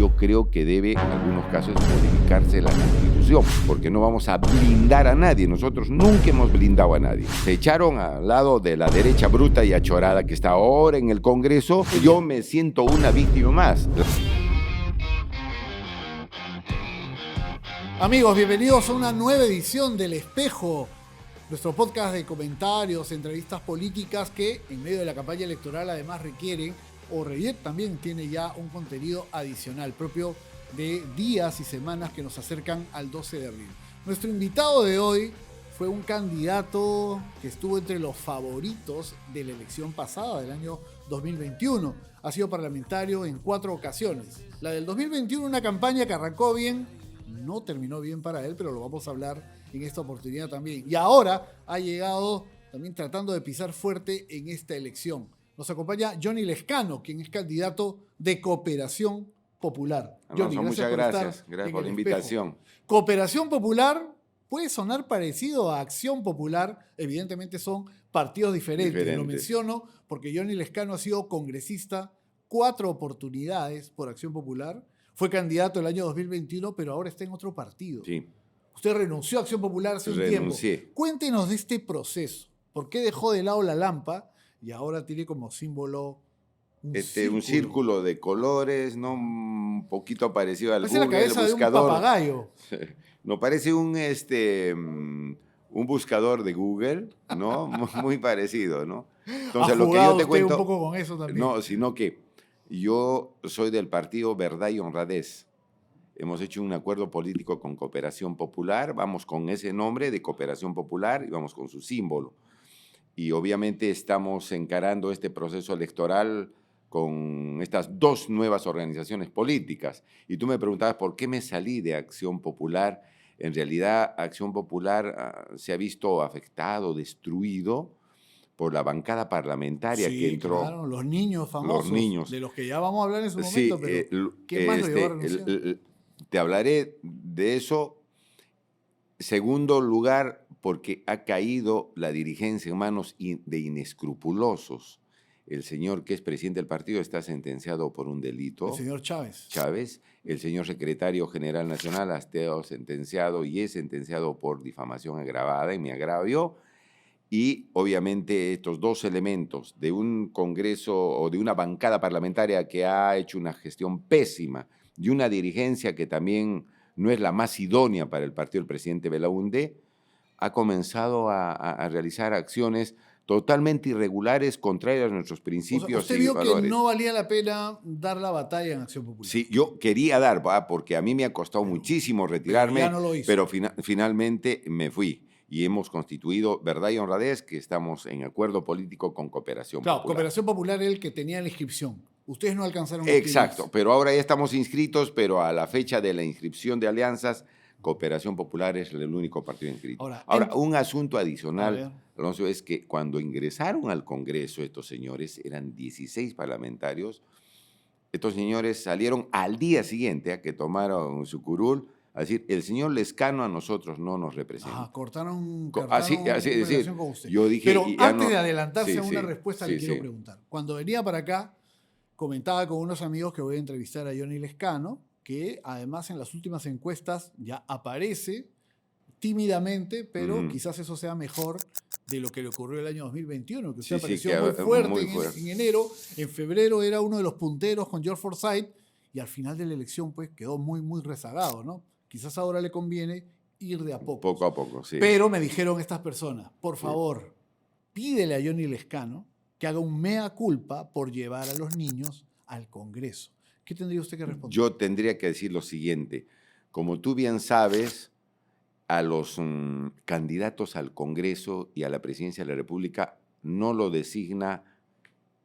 yo creo que debe, en algunos casos, modificarse la Constitución, porque no vamos a blindar a nadie. Nosotros nunca hemos blindado a nadie. Se echaron al lado de la derecha bruta y achorada que está ahora en el Congreso. Yo me siento una víctima más. Amigos, bienvenidos a una nueva edición del Espejo, nuestro podcast de comentarios, entrevistas políticas que en medio de la campaña electoral además requieren, o Revier también tiene ya un contenido adicional propio de días y semanas que nos acercan al 12 de abril. Nuestro invitado de hoy fue un candidato que estuvo entre los favoritos de la elección pasada del año 2021. Ha sido parlamentario en 4 ocasiones. La del 2021, una campaña que arrancó bien, no terminó bien para él, pero lo vamos a hablar en esta oportunidad también. Y ahora ha llegado también tratando de pisar fuerte en esta elección. Nos acompaña Johnny Lescano, quien es candidato de Cooperación Popular. Johnny, muchas gracias. Gracias por la invitación. Cooperación Popular puede sonar parecido a Acción Popular. Evidentemente son partidos diferentes. Lo menciono porque Johnny Lescano ha sido congresista 4 oportunidades por Acción Popular. Fue candidato el año 2021, pero ahora está en otro partido. Sí. Usted renunció a Acción Popular hace un tiempo. Cuéntenos de este proceso. ¿Por qué dejó de lado la lampa y ahora tiene como símbolo un círculo de colores, ¿no? Un poquito parecido al Google, la cabeza el buscador. De un papagayo. No, parece un buscador de Google, ¿no? Muy parecido, ¿no? Entonces, lo que yo te cuento un poco con eso también. No, sino que yo soy del partido Verdad y Honradez. Hemos hecho un acuerdo político con Cooperación Popular, vamos con ese nombre de Cooperación Popular y vamos con su símbolo. Y obviamente estamos encarando este proceso electoral con estas 2 nuevas organizaciones políticas. Y tú me preguntabas por qué me salí de Acción Popular. En realidad, Acción Popular se ha visto afectado, destruido por la bancada parlamentaria que entró. Claro, los niños famosos, los niños. De los que ya vamos a hablar en su momento, pero ¿qué más lo llevó a renunciar? Te hablaré de eso. Segundo lugar, porque ha caído la dirigencia en manos de inescrupulosos. El señor que es presidente del partido está sentenciado por un delito. El señor Chávez. El señor secretario general nacional ha estado sentenciado y es sentenciado por difamación agravada en mi agravio. Y obviamente estos 2 elementos de un Congreso o de una bancada parlamentaria que ha hecho una gestión pésima y una dirigencia que también no es la más idónea para el partido del presidente Belaúnde, ha comenzado a realizar acciones totalmente irregulares, contrarias a nuestros principios y valores. Usted vio que no valía la pena dar la batalla en Acción Popular. Sí, yo quería dar, porque a mí me ha costado muchísimo retirarme, pero ya no lo hizo. Pero finalmente me fui. Y hemos constituido Verdad y Honradez, que estamos en acuerdo político con Cooperación Popular. Claro, Cooperación Popular es el que tenía la inscripción. Ustedes no alcanzaron Exacto, pero ahora ya estamos inscritos, pero a la fecha de la inscripción de alianzas, Cooperación Popular es el único partido inscrito. Ahora un asunto adicional, Alonso, es que cuando ingresaron al Congreso estos señores, eran 16 parlamentarios, estos señores salieron al día siguiente a que tomaron su curul, a decir, el señor Lescano a nosotros no nos representa. Cortaron así decir, con usted. Yo dije, pero antes de adelantarse a una respuesta, le quiero preguntar. Cuando venía para acá, comentaba con unos amigos que voy a entrevistar a Johnny Lescano, que además en las últimas encuestas ya aparece tímidamente, pero quizás eso sea mejor de lo que le ocurrió el año 2021, que usted apareció muy fuerte en enero, en febrero era uno de los punteros con George Forsyth, y al final de la elección pues quedó muy rezagado, ¿no? Quizás ahora le conviene ir de a poco. Poco a poco, sí. Pero me dijeron estas personas, por favor, pídele a Johnny Lescano que haga un mea culpa por llevar a los niños al Congreso. ¿Qué tendría usted que responder? Yo tendría que decir lo siguiente. Como tú bien sabes, a los candidatos al Congreso y a la presidencia de la República no lo designa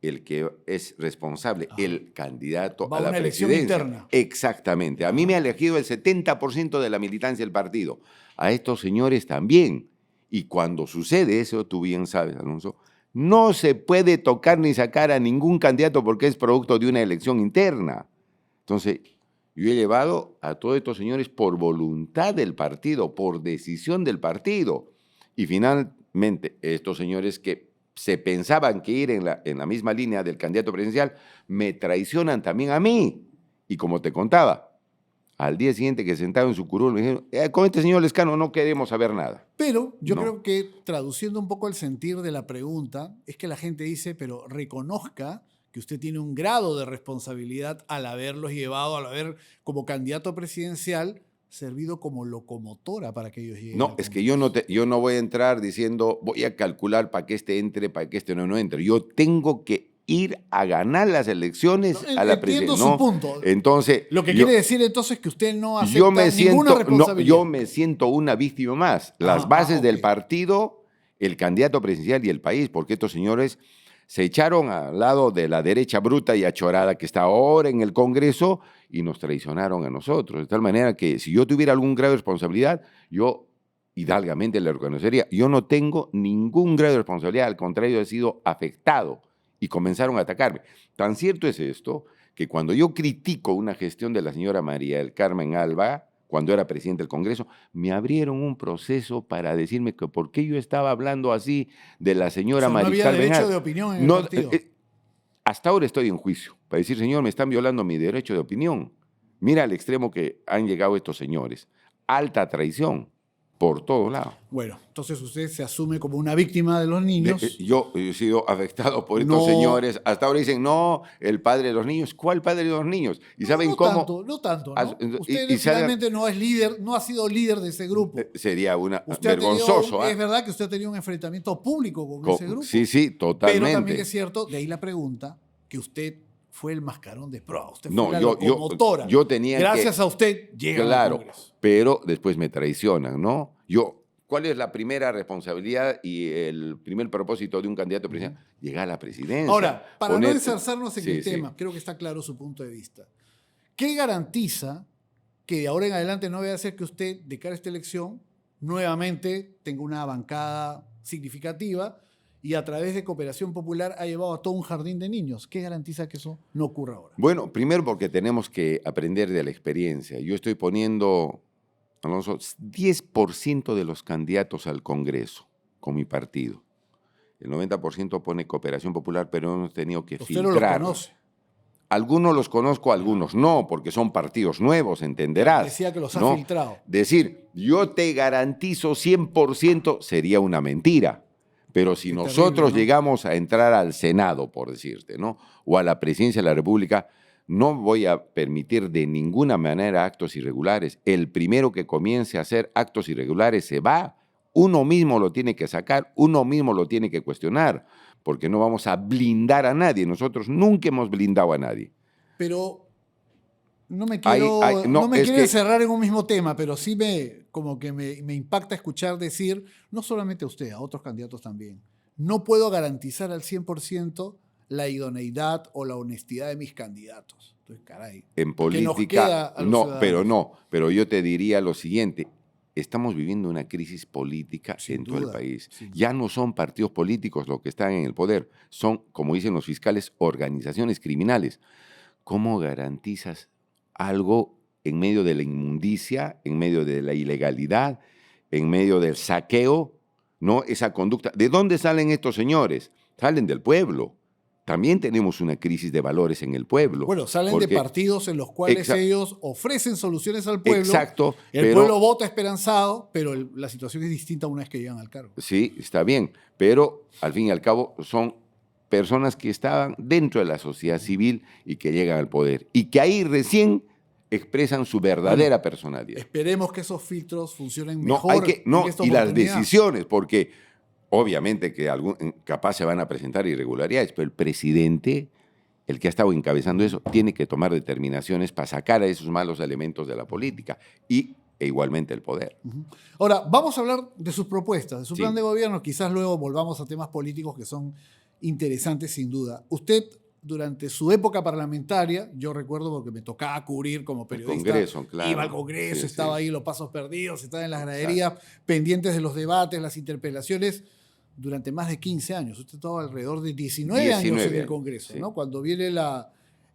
el que es responsable, el candidato a la presidencia. Elección interna. Exactamente. A mí me ha elegido el 70% de la militancia del partido. A estos señores también. Y cuando sucede eso, tú bien sabes, Alonso, no se puede tocar ni sacar a ningún candidato porque es producto de una elección interna. Entonces, yo he llevado a todos estos señores por voluntad del partido, por decisión del partido. Y finalmente, estos señores que se pensaban que ir en la misma línea del candidato presidencial, me traicionan también a mí. Y como te contaba, al día siguiente que sentado en su curul me dijeron, con este señor Lescano no queremos saber nada. Pero yo No. creo que traduciendo un poco el sentir de la pregunta, es que la gente dice, pero reconozca que usted tiene un grado de responsabilidad al haberlos llevado, al haber como candidato presidencial servido como locomotora para que ellos lleguen. No, es que yo no voy a entrar diciendo, voy a calcular para que este entre, para que este no entre. Yo tengo que ir a ganar las elecciones a la presidencia. Entiendo su punto. Entonces, Lo que quiere decir entonces que usted no acepta ninguna responsabilidad. yo me siento una víctima más. Las bases del partido, el candidato presidencial y el país, porque estos señores se echaron al lado de la derecha bruta y achorada que está ahora en el Congreso y nos traicionaron a nosotros. De tal manera que si yo tuviera algún grado de responsabilidad, yo hidalgamente le reconocería. Yo no tengo ningún grado de responsabilidad, al contrario, he sido afectado y comenzaron a atacarme. Tan cierto es esto que cuando yo critico una gestión de la señora María del Carmen Alba, cuando era presidente del Congreso, me abrieron un proceso para decirme que por qué yo estaba hablando así de la señora María del Carmen Alba. No había derecho de opinión en el partido. Hasta ahora estoy en juicio para decir, señor, me están violando mi derecho de opinión. Mira al extremo que han llegado estos señores. Alta traición por todo lado. Bueno, entonces usted se asume como una víctima de los niños. Yo he sido afectado por estos señores. Hasta ahora dicen, no, el padre de los niños. ¿Cuál padre de los niños? ¿Y saben cómo? No tanto. Usted finalmente no es líder, no ha sido líder de ese grupo. Sería vergonzoso. Es verdad que usted ha tenido un enfrentamiento público con ese grupo. Sí, totalmente. Pero también es cierto, de ahí la pregunta, que usted fue el mascarón de proa. Usted fue la locomotora. Yo tenía Gracias a usted llega al Congreso. Pero después me traicionan, ¿no? ¿Cuál es la primera responsabilidad y el primer propósito de un candidato presidencial? Llegar a la presidencia. Ahora, para no enzarzarnos en el tema, creo que está claro su punto de vista. ¿Qué garantiza que de ahora en adelante no vaya a ser que usted, de cara a esta elección, nuevamente tenga una bancada significativa y a través de Cooperación Popular ha llevado a todo un jardín de niños? ¿Qué garantiza que eso no ocurra ahora? Bueno, primero porque tenemos que aprender de la experiencia. Yo estoy poniendo, Alonso, 10% de los candidatos al Congreso con mi partido. El 90% pone Cooperación Popular, pero hemos tenido que filtrar. ¿Usted no los conoce? Algunos los conozco, algunos no, porque son partidos nuevos, entenderás. Decía que los ha filtrado. Decir, yo te garantizo 100% sería una mentira. Pero si nosotros llegamos a entrar al Senado, por decirte, ¿no? O a la presidencia de la República, no voy a permitir de ninguna manera actos irregulares. El primero que comience a hacer actos irregulares se va. Uno mismo lo tiene que sacar, uno mismo lo tiene que cuestionar, porque no vamos a blindar a nadie. Nosotros nunca hemos blindado a nadie. Pero no me quiero encerrar en un mismo tema, pero sí me impacta escuchar decir, no solamente a usted, a otros candidatos también, no puedo garantizar al 100% la idoneidad o la honestidad de mis candidatos. Entonces, caray. En política, pero yo te diría lo siguiente. Estamos viviendo una crisis política en todo el país. Ya no son partidos políticos los que están en el poder, son, como dicen los fiscales, organizaciones criminales. ¿Cómo garantizas algo en medio de la inmundicia, en medio de la ilegalidad, en medio del saqueo, ¿no? Esa conducta. ¿De dónde salen estos señores? Salen del pueblo. También tenemos una crisis de valores en el pueblo. Bueno, salen de partidos en los cuales ellos ofrecen soluciones al pueblo. Exacto. El pueblo vota esperanzado, pero la situación es distinta una vez que llegan al cargo. Sí, está bien, pero al fin y al cabo son personas que estaban dentro de la sociedad civil y que llegan al poder. Y que ahí recién expresan su verdadera personalidad. Esperemos que esos filtros funcionen mejor. Y las decisiones, porque obviamente que capaz se van a presentar irregularidades, pero el presidente, el que ha estado encabezando eso, tiene que tomar determinaciones para sacar a esos malos elementos de la política e igualmente el poder. Ahora, vamos a hablar de sus propuestas, de su plan de gobierno. Quizás luego volvamos a temas políticos que son interesantes sin duda. Usted, durante su época parlamentaria, yo recuerdo porque me tocaba cubrir como periodista, Congreso, claro. Iba al Congreso, estaba ahí en los pasos perdidos, estaba en las graderías, pendientes de los debates, las interpelaciones, durante más de 15 años. Usted estaba alrededor de 19 años en el Congreso, ¿no? Cuando viene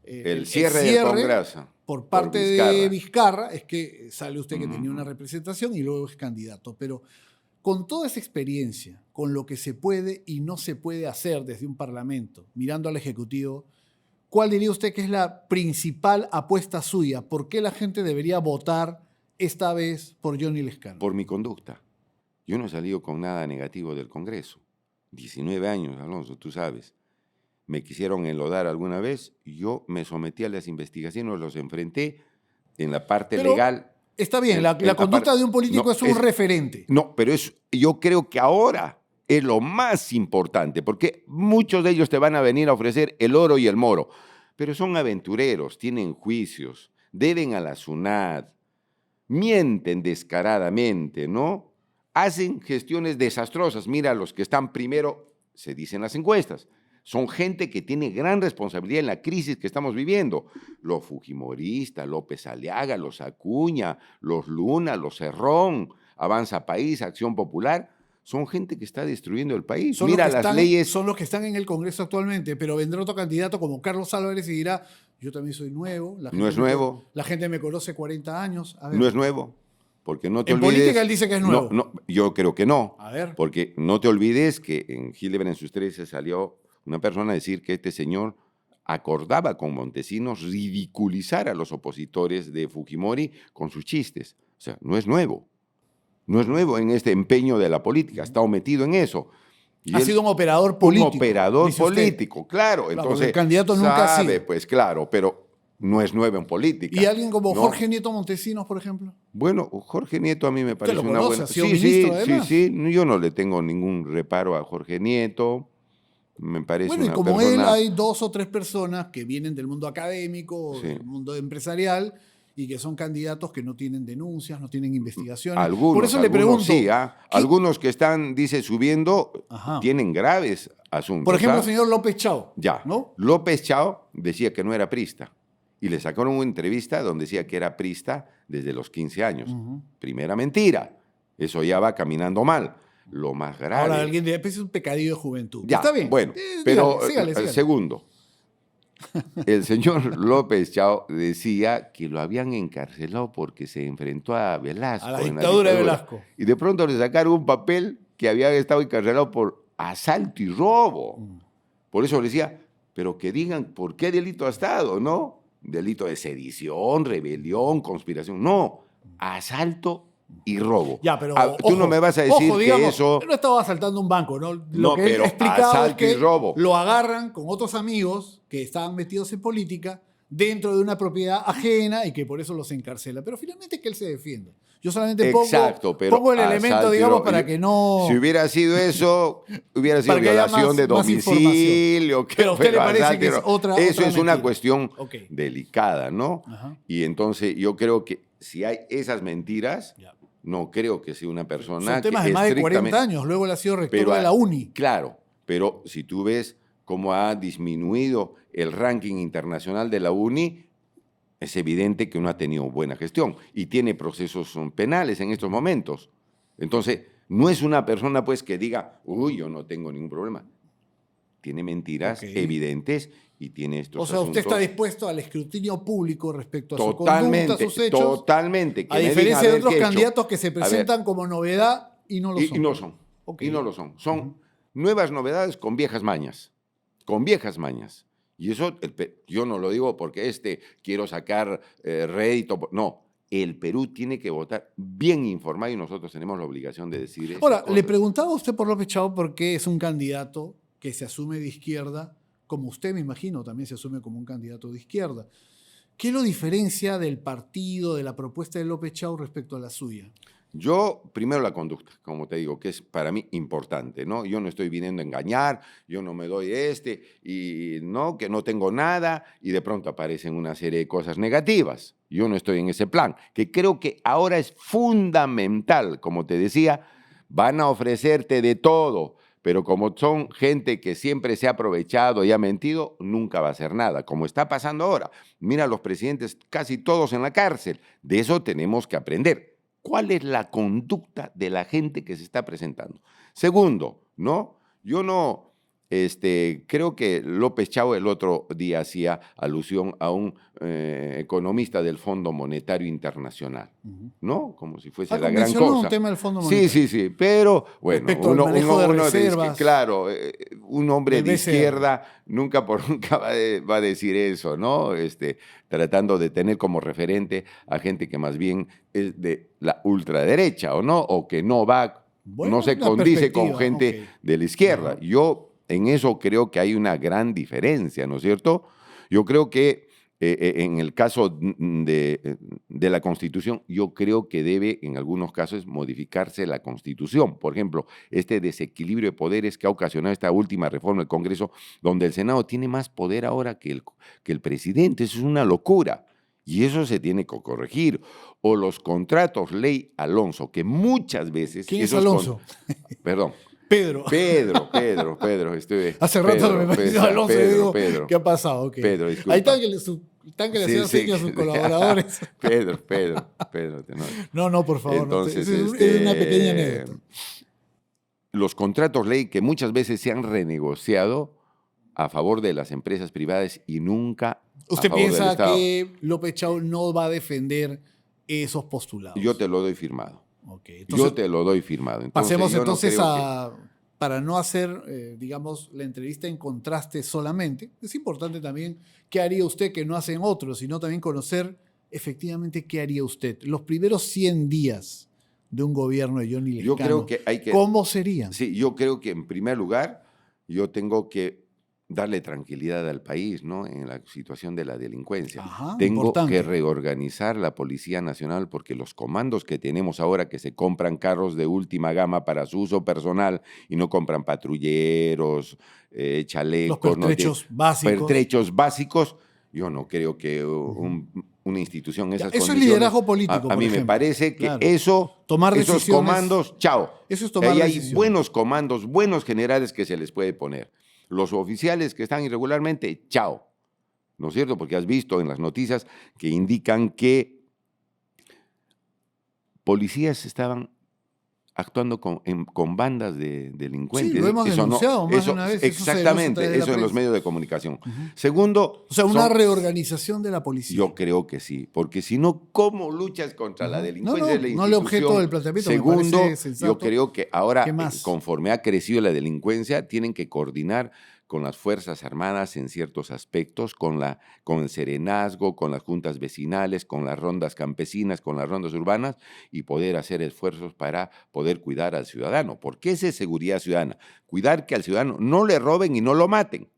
el cierre del Congreso por parte de Vizcarra, es que sale usted que tenía una representación y luego es candidato. Pero con toda esa experiencia, con lo que se puede y no se puede hacer desde un parlamento, mirando al Ejecutivo, ¿cuál diría usted que es la principal apuesta suya? ¿Por qué la gente debería votar esta vez por Johnny Lescano? Por mi conducta. Yo no he salido con nada negativo del Congreso. 19 años, Alonso, tú sabes. Me quisieron enlodar alguna vez, yo me sometí a las investigaciones, los enfrenté en la parte legal. Está bien, la conducta de un político es un referente. No, pero yo creo que ahora es lo más importante, porque muchos de ellos te van a venir a ofrecer el oro y el moro, pero son aventureros, tienen juicios, deben a la SUNAT, mienten descaradamente, ¿no? Hacen gestiones desastrosas. Mira, los que están primero, se dicen las encuestas, son gente que tiene gran responsabilidad en la crisis que estamos viviendo. Los fujimoristas, López Aliaga, los Acuña, los Luna, los Cerrón, Avanza País, Acción Popular, son gente que está destruyendo el país. Mira las leyes. Son los que están en el Congreso actualmente, pero vendrá otro candidato como Carlos Álvarez y dirá, yo también soy nuevo. No es nuevo. La gente me conoce 40 años. A ver. No es nuevo. Porque no te en olvides, política él dice que es nuevo. No, yo creo que no. A ver. Porque no te olvides que en Hildebrand en sus 13 salió una persona a decir que este señor acordaba con Montesinos ridiculizar a los opositores de Fujimori con sus chistes. O sea, no es nuevo. No es nuevo en este empeño de la política. Ha estado metido en eso. Y ha sido un operador político. Un operador político, claro. Entonces, el candidato nunca sabe, pues claro, pero no es nuevo en política. ¿Y alguien como Jorge Nieto Montesinos, por ejemplo? Bueno, Jorge Nieto a mí me parece una buena... Ha sido ministro, además. Sí, yo no le tengo ningún reparo a Jorge Nieto. Me parece bueno, y como él hay 2 o 3 personas que vienen del mundo académico, del mundo empresarial, y que son candidatos que no tienen denuncias, no tienen investigaciones. Algunos, por eso le pregunto. Sí, algunos que están, dice, subiendo, tienen graves asuntos. Por ejemplo, el señor López Chao. Ya. ¿No? López Chao decía que no era priista. Y le sacaron una entrevista donde decía que era priista desde los 15 años. Primera mentira. Eso ya va caminando mal. Lo más grave. Ahora, alguien dice, pues es un pecadillo de juventud. Ya, está bien. Bueno, pero sígale. Segundo, el señor López Chao decía que lo habían encarcelado porque se enfrentó a Velasco. A la dictadura de Velasco. Y de pronto le sacaron un papel que había estado encarcelado por asalto y robo. Por eso le decía, pero que digan por qué delito ha estado, ¿no? Delito de sedición, rebelión, conspiración. No, asalto y robo. Ya, pero tú no me vas a decir que eso... No estaba asaltando un banco, ¿no? No, pero asalto y robo. Lo agarran con otros amigos que estaban metidos en política dentro de una propiedad ajena y que por eso los encarcela. Pero finalmente que él se defienda. Yo solamente pongo el elemento, digamos, para que no... Si hubiera sido eso, hubiera sido violación de domicilio. Pero a usted le parece que es otra Eso es mentira. una cuestión delicada, ¿no? Ajá. Y entonces yo creo que si hay esas mentiras, no creo que sea una persona... Son temas de más de 40 años. Luego él ha sido rector de la UNI. Claro, pero si tú ves cómo ha disminuido el ranking internacional de la UNI, es evidente que no ha tenido buena gestión y tiene procesos penales en estos momentos. Entonces, no es una persona pues que diga, uy, yo no tengo ningún problema. Tiene mentiras evidentes y tiene estos asuntos. Usted está dispuesto al escrutinio público respecto a su conducta, a sus hechos. Totalmente. A diferencia de otros candidatos que se presentan como novedad y no lo son. Y no son. Y no lo son. Son nuevas novedades con viejas mañas. Con viejas mañas. Y eso yo no lo digo porque quiero sacar rédito. No, el Perú tiene que votar bien informado y nosotros tenemos la obligación de decir eso. Ahora, le preguntaba a usted por López Chao porque es un candidato que se asume de izquierda, como usted me imagino también se asume como un candidato de izquierda. ¿Qué lo diferencia del partido, de la propuesta de López Chao respecto a la suya? Yo, primero la conducta, como te digo, que es para mí importante, ¿no? Yo no estoy viniendo a engañar, yo no me doy y no, que no tengo nada, y de pronto aparecen una serie de cosas negativas. Yo no estoy en ese plan, que creo que ahora es fundamental, como te decía, van a ofrecerte de todo, pero como son gente que siempre se ha aprovechado y ha mentido, nunca va a hacer nada, como está pasando ahora. Mira, los presidentes casi todos en la cárcel, de eso tenemos que aprender. ¿Cuál es la conducta de la gente que se está presentando? Segundo, ¿no? Yo no Creo que López Chao el otro día hacía alusión a un economista del Fondo Monetario Internacional, ¿no? Como si fuese la gran mencionó cosa. un tema del Fondo Sí, Monetario. sí, pero bueno, Respecto al manejo de reservas claro, un hombre del de BCR. izquierda nunca va a decir eso, ¿no? Tratando de tener como referente a gente que más bien es de la ultraderecha, ¿o no? O que no va, Bueno, no se una condice con perspectiva, gente ok. de la izquierda. Ajá. Yo en eso creo que hay una gran diferencia, ¿no es cierto? Yo creo que en el caso de la Constitución, yo creo que debe en algunos casos modificarse la Constitución. Por ejemplo, este desequilibrio de poderes que ha ocasionado esta última reforma del Congreso, donde el Senado tiene más poder ahora que el presidente. Eso es una locura. Y eso se tiene que corregir. O los contratos ley Alonso, que muchas veces... ¿Quién es Alonso? Perdón. Pedro. Pedro. Hace rato que me parece Alonso y digo, Pedro. ¿qué ha pasado? Okay. Pedro, disculpa. Ahí están que le hacían señas a sus colaboradores. Pedro. No, por favor. Entonces, es una pequeña anécdota. Los contratos ley que muchas veces se han renegociado a favor de las empresas privadas y nunca ¿Usted a favor del piensa Estado. que López Chao no va a defender esos postulados? Yo te lo doy firmado. Okay, entonces, yo te lo doy firmado. Pasemos entonces para no hacer, digamos, la entrevista en contraste solamente, es importante también qué haría usted que no hacen otros, sino también conocer efectivamente qué haría usted. Los primeros 100 días de un gobierno de Johnny Lescano, yo creo que hay que, ¿cómo serían? Sí, yo creo que en primer lugar yo tengo que darle tranquilidad al país, ¿no? En la situación de la delincuencia. Ajá, Tengo importante. que reorganizar la Policía Nacional porque los comandos que tenemos ahora que se compran carros de última gama para su uso personal y no compran patrulleros, chalecos. Los pertrechos básicos. Yo no creo que una institución en esas eso condiciones... es liderazgo político, A mí por ejemplo. me parece que Claro. Tomar esos decisiones, comandos, chao. Eso es tomar Ahí hay decisiones. buenos comandos, buenos generales que se les puede poner. Los oficiales que están irregularmente, chao. ¿No es cierto? Porque has visto en las noticias que indican que policías estaban actuando con bandas de delincuentes. Sí, lo hemos denunciado más de una vez. Exactamente, eso en los medios de comunicación. Segundo... O sea, una reorganización de la policía. Yo creo que sí, porque si no, ¿cómo luchas contra la delincuencia? No le objeto del planteamiento. Segundo, me parece sensato. yo creo que ahora, más? conforme ha crecido la delincuencia, tienen que coordinar con las Fuerzas Armadas en ciertos aspectos, con el serenazgo, con las juntas vecinales, con las rondas campesinas, con las rondas urbanas, y poder hacer esfuerzos para poder cuidar al ciudadano. Porque esa es seguridad ciudadana. Cuidar que al ciudadano no le roben y no lo maten.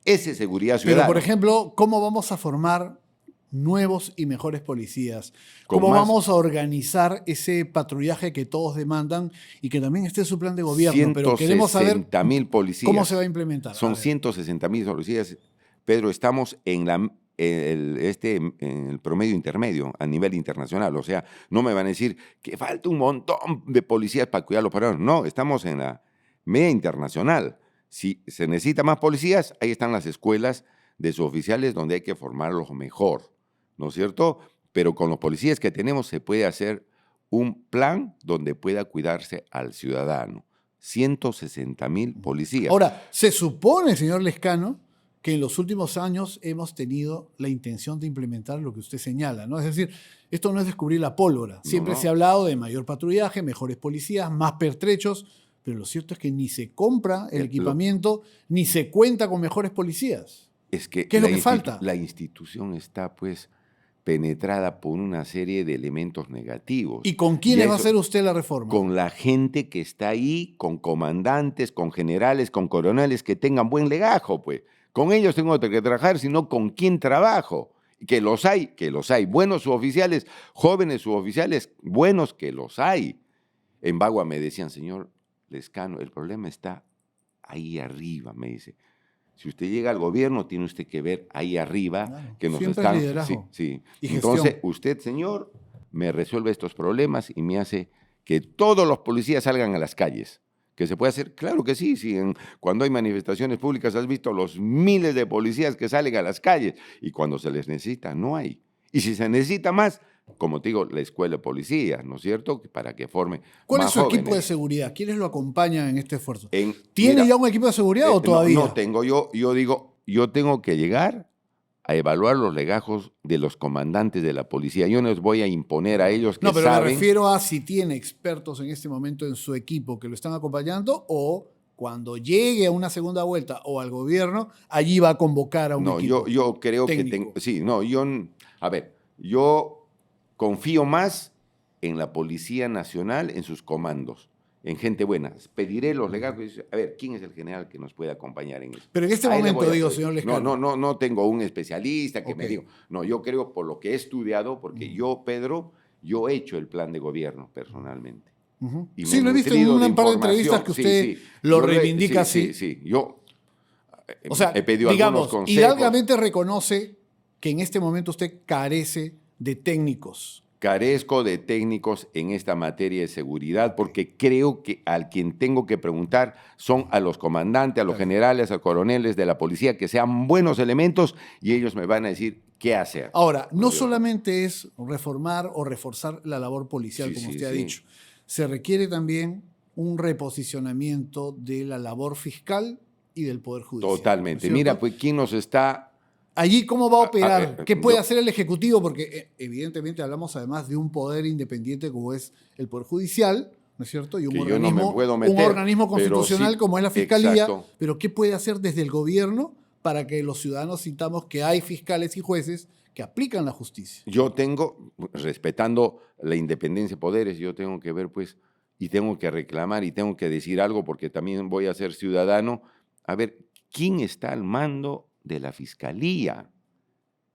Esa es seguridad ciudadana. Pero, por ejemplo, ¿cómo vamos a formar nuevos y mejores policías? ¿Cómo vamos a organizar ese patrullaje que todos demandan y que también esté en su plan de gobierno? Pero queremos saber 160.000 policías. ¿Cómo se va a implementar? Son 160.000 policías. Pedro, estamos en el promedio intermedio a nivel internacional. O sea, no me van a decir que falta un montón de policías para cuidar los parados. No, estamos en la media internacional. Si se necesita más policías, ahí están las escuelas de suboficiales donde hay que formarlos mejor, ¿no es cierto? Pero con los policías que tenemos se puede hacer un plan donde pueda cuidarse al ciudadano. 160.000 policías. Ahora, se supone, señor Lescano, que en los últimos años hemos tenido la intención de implementar lo que usted señala, ¿no? Es decir, esto no es descubrir la pólvora. Siempre se ha hablado de mayor patrullaje, mejores policías, más pertrechos, pero lo cierto es que ni se compra el equipamiento, ni se cuenta con mejores policías. Es que ¿Qué es lo que falta? La institución está, pues, penetrada por una serie de elementos negativos. ¿Y con quiénes va a hacer usted la reforma? Con la gente que está ahí, con comandantes, con generales, con coroneles que tengan buen legajo, pues. Con ellos tengo que trabajar, sino con quién trabajo. Que los hay. Buenos suboficiales, jóvenes suboficiales, buenos que los hay. En Bagua me decían, señor Lescano, el problema está ahí arriba, me dice. Si usted llega al gobierno, tiene usted que ver ahí arriba, claro, que nos están... Liderazgo. Sí. Y entonces, usted, señor, me resuelve estos problemas y me hace que todos los policías salgan a las calles. ¿Que se puede hacer? Claro que sí. Cuando hay manifestaciones públicas, has visto los miles de policías que salen a las calles y cuando se les necesita, no hay. Y si se necesita más, como te digo, la escuela de policía, ¿no es cierto? Para que forme ¿Cuál más es su equipo de jóvenes. seguridad? ¿Quiénes lo acompañan en este esfuerzo? En- ¿Tiene mira, ya un equipo de seguridad o no, todavía? no tengo. Yo digo, yo tengo que llegar a evaluar los legajos de los comandantes de la policía. Yo no les voy a imponer a ellos que No, pero me saben. refiero a si tiene expertos en este momento en su equipo que lo están acompañando o cuando llegue a una segunda vuelta o al gobierno, allí va a convocar a un No, equipo yo creo técnico. sí, no, a ver, yo confío más en la Policía Nacional, en sus comandos, en gente buena. Pediré los legajos. A ver, ¿quién es el general que nos puede acompañar en eso? Pero en este A él le momento, voy a digo, pedir. señor No, Lescano. no tengo un especialista que Ok. me diga. No, yo creo por lo que he estudiado, porque yo, Pedro, yo he hecho el plan de gobierno personalmente. Ujú. Y me Sí, he lo he visto en nutrido de un par de entrevistas información. que Sí, usted sí. lo Yo reivindica sí, así. sí. Yo O sea, he pedido algunos digamos, consejos. hidalgamente reconoce que en este momento usted carece de técnicos. Carezco de técnicos en esta materia de seguridad porque creo que al quien tengo que preguntar son a los comandantes, a los Claro. generales, a los coroneles de la policía, que sean buenos elementos y ellos me van a decir qué hacer. Ahora, no ¿No es cierto? solamente es reformar o reforzar la labor policial, Sí, como sí, usted ha sí. dicho, se requiere también un reposicionamiento de la labor fiscal y del Poder Judicial. ¿no es Totalmente. cierto? Mira, pues, ¿quién nos está...? Allí, ¿cómo va a operar? ¿Qué puede yo- hacer el Ejecutivo? Porque evidentemente hablamos además de un poder independiente como es el Poder Judicial, ¿no es cierto? Y Que yo no me puedo meter, un organismo pero constitucional sí, como es la Fiscalía. exacto. Pero ¿qué puede hacer desde el gobierno para que los ciudadanos sintamos que hay fiscales y jueces que aplican la justicia? Yo tengo, respetando la independencia de poderes, yo tengo que ver, pues, y tengo que reclamar y tengo que decir algo porque también voy a ser ciudadano. A ver, ¿quién está al mando de la fiscalía?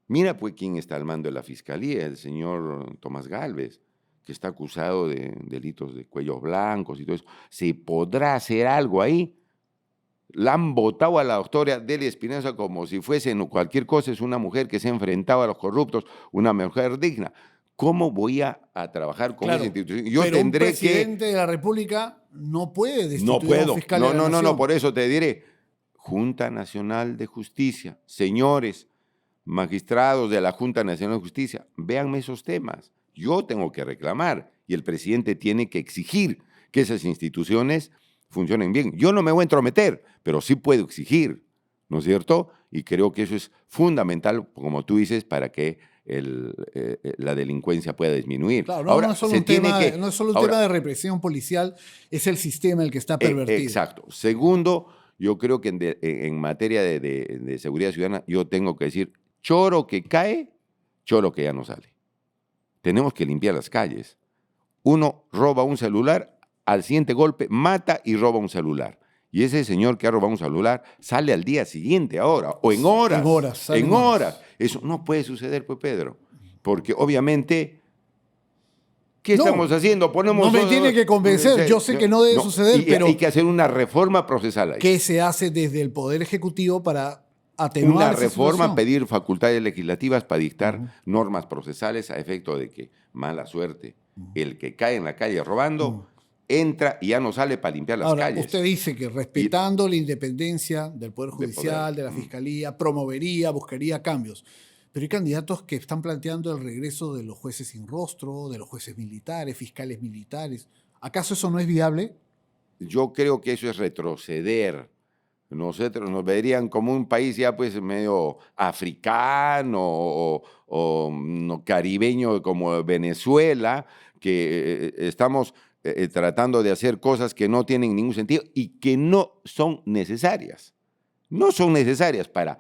Mira, pues, quién está al mando de la fiscalía, el señor Tomás Gálvez, que está acusado de delitos de cuellos blancos y todo eso. ¿Se podrá hacer algo ahí? La han votado a la doctora Delia Espinosa como si fuese cualquier cosa, es una mujer que se ha enfrentado a los corruptos, una mujer digna. ¿Cómo voy a trabajar con esa institución? Yo pero un tendré que... presidente de la República no puede No destituir a un puedo. fiscal de la No, nación. por eso te diré. Junta Nacional de Justicia, señores magistrados de la Junta Nacional de Justicia, véanme esos temas. Yo tengo que reclamar y el presidente tiene que exigir que esas instituciones funcionen bien. Yo no me voy a entrometer, pero sí puedo exigir, ¿no es cierto? Y creo que eso es fundamental, como tú dices, para que la delincuencia pueda disminuir. Claro, Ahora, no es solo se un tiene tema, que... no es solo un ahora, tema de represión policial, es el sistema el que está pervertido. Exacto. Segundo, yo creo que en materia de seguridad ciudadana, yo tengo que decir, choro que cae, choro que ya no sale. Tenemos que limpiar las calles. Uno roba un celular, al siguiente golpe mata y roba un celular. Y ese señor que ha robado un celular sale al día siguiente ahora, o en horas. En horas, sale En en horas. horas. Eso no puede suceder, pues, Pedro. Porque obviamente... ¿Qué No, estamos haciendo? no me tiene que convencer. Yo sé que no debe suceder, pero hay que hacer una reforma procesal ahí. ¿qué se hace desde el Poder Ejecutivo para atenuar Una esa reforma, situación? pedir facultades legislativas para dictar normas procesales a efecto de que, mala suerte, el que cae en la calle robando, entra y ya no sale para limpiar las Ahora, calles. usted dice que respetando la independencia del Poder Judicial, de la Fiscalía, promovería, buscaría cambios. Pero hay candidatos que están planteando el regreso de los jueces sin rostro, de los jueces militares, fiscales militares. ¿Acaso eso no es viable? Yo creo que eso es retroceder. Nosotros nos verían como un país ya pues medio africano o caribeño como Venezuela, que estamos tratando de hacer cosas que no tienen ningún sentido y que no son necesarias. No son necesarias para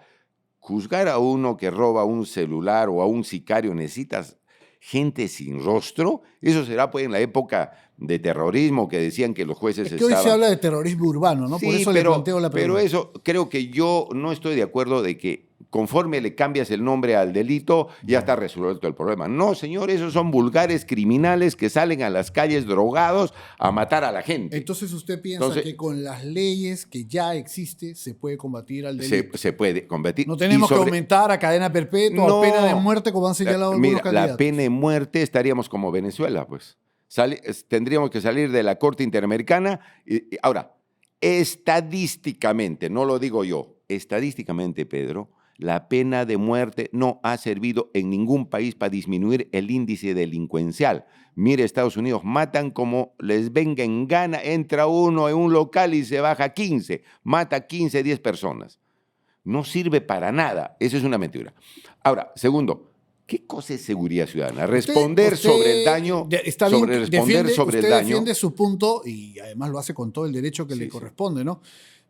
juzgar a uno que roba un celular o a un sicario. Necesitas gente sin rostro. Eso será pues en la época de terrorismo que decían que los jueces Es que hoy estaban... se habla de terrorismo urbano, ¿no? Sí, Por eso le planteo la pregunta. pero eso creo que yo no estoy de acuerdo de que conforme le cambias el nombre al delito ya está resuelto el problema. No, señor, esos son vulgares criminales que salen a las calles drogados a matar a la gente. Entonces usted piensa que con las leyes que ya existe se puede combatir al delito. Se puede combatir. No tenemos que aumentar a cadena perpetua o pena de muerte como han señalado algunos candidatos. La pena de muerte estaríamos como Venezuela, pues. Tendríamos que salir de la Corte Interamericana. Ahora, estadísticamente, no lo digo yo, estadísticamente, Pedro, La pena de muerte no ha servido en ningún país para disminuir el índice delincuencial. Mire, Estados Unidos matan como les venga en gana, entra uno en un local y se baja 15, mata 15, 10 personas. No sirve para nada, eso es una mentira. Ahora, segundo, ¿qué cosa es seguridad ciudadana? Responder sobre el daño, está bien, sobre el daño. Defiende su punto y además lo hace con todo el derecho que le corresponde, ¿no?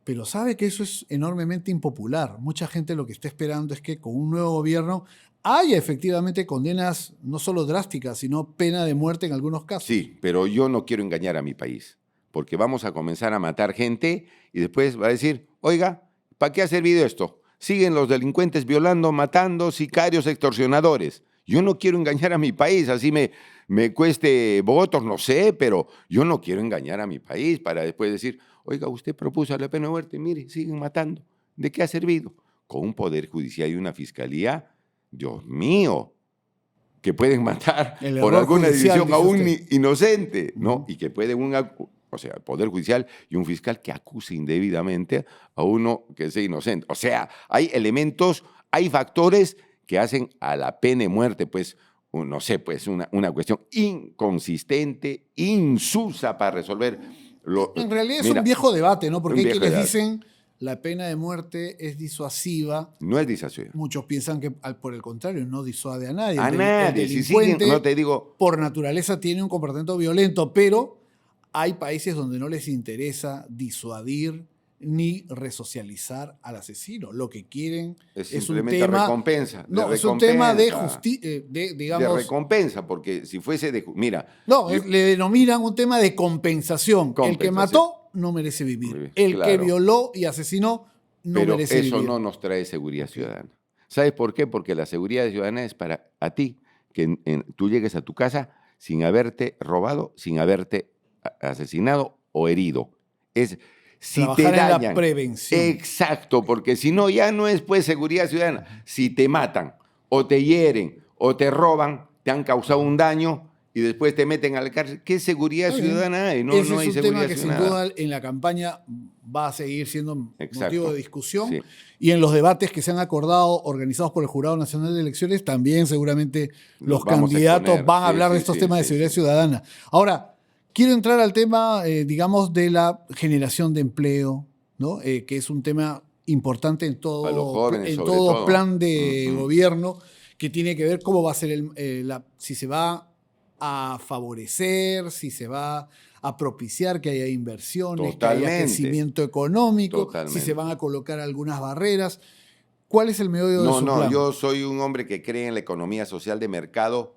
Pero sabe que eso es enormemente impopular. Mucha gente lo que está esperando es que con un nuevo gobierno haya efectivamente condenas no solo drásticas, sino pena de muerte en algunos casos. Sí, pero yo no quiero engañar a mi país, porque vamos a comenzar a matar gente y después va a decir, oiga, ¿para qué ha servido esto? Siguen los delincuentes violando, matando, sicarios, extorsionadores. Yo no quiero engañar a mi país, así me cueste votos, no sé, pero yo no quiero engañar a mi país para después decir, oiga, usted propuso la pena de muerte, mire, siguen matando. ¿De qué ha servido? Con un poder judicial y una fiscalía, Dios mío, que pueden matar por alguna decisión a un inocente, ¿no? Y que pueden el Poder Judicial y un fiscal que acuse indebidamente a uno que sea inocente. O sea, hay elementos, hay factores que hacen a la pena de muerte, pues, no sé, pues una cuestión inconsistente, insulsa para resolver. En realidad es un viejo debate, ¿no? Porque hay quienes dicen la pena de muerte es disuasiva. No es disuasiva. Muchos piensan que, por el contrario, no disuade a nadie. A nadie. El delincuente, si no te digo, por naturaleza tiene un comportamiento violento, pero hay países donde no les interesa disuadir ni resocializar al asesino. Lo que quieren es un tema... recompensa. No, es un tema de justicia, digamos... De recompensa, porque si fuese de... Mira... No, le denominan un tema de compensación. El que mató no merece vivir. El que violó y asesinó no merece vivir. Pero eso no nos trae seguridad ciudadana. ¿Sabes por qué? Porque la seguridad ciudadana es para a ti, que tú llegues a tu casa sin haberte robado, sin haberte asesinado o herido. Es... Si trabajar te dañan, en la prevención. Exacto, porque si no, ya no es pues seguridad ciudadana. Si te matan, o te hieren, o te roban, te han causado un daño y después te meten a la cárcel, ¿qué seguridad ciudadana hay? No hay seguridad ciudadana. Ese es un tema que sin duda en la campaña va a seguir siendo motivo de discusión. Sí. Y en los debates que se han acordado, organizados por el Jurado Nacional de Elecciones, también seguramente los candidatos van a hablar de estos temas de seguridad ciudadana. Ahora, quiero entrar al tema, digamos, de la generación de empleo, ¿no? Que es un tema importante en todo, jóvenes, todo plan de gobierno, que tiene que ver cómo va a ser si se va a favorecer, si se va a propiciar que haya inversiones, que haya crecimiento económico, si se van a colocar algunas barreras. ¿Cuál es el meollo de su plan? No, yo soy un hombre que cree en la economía social de mercado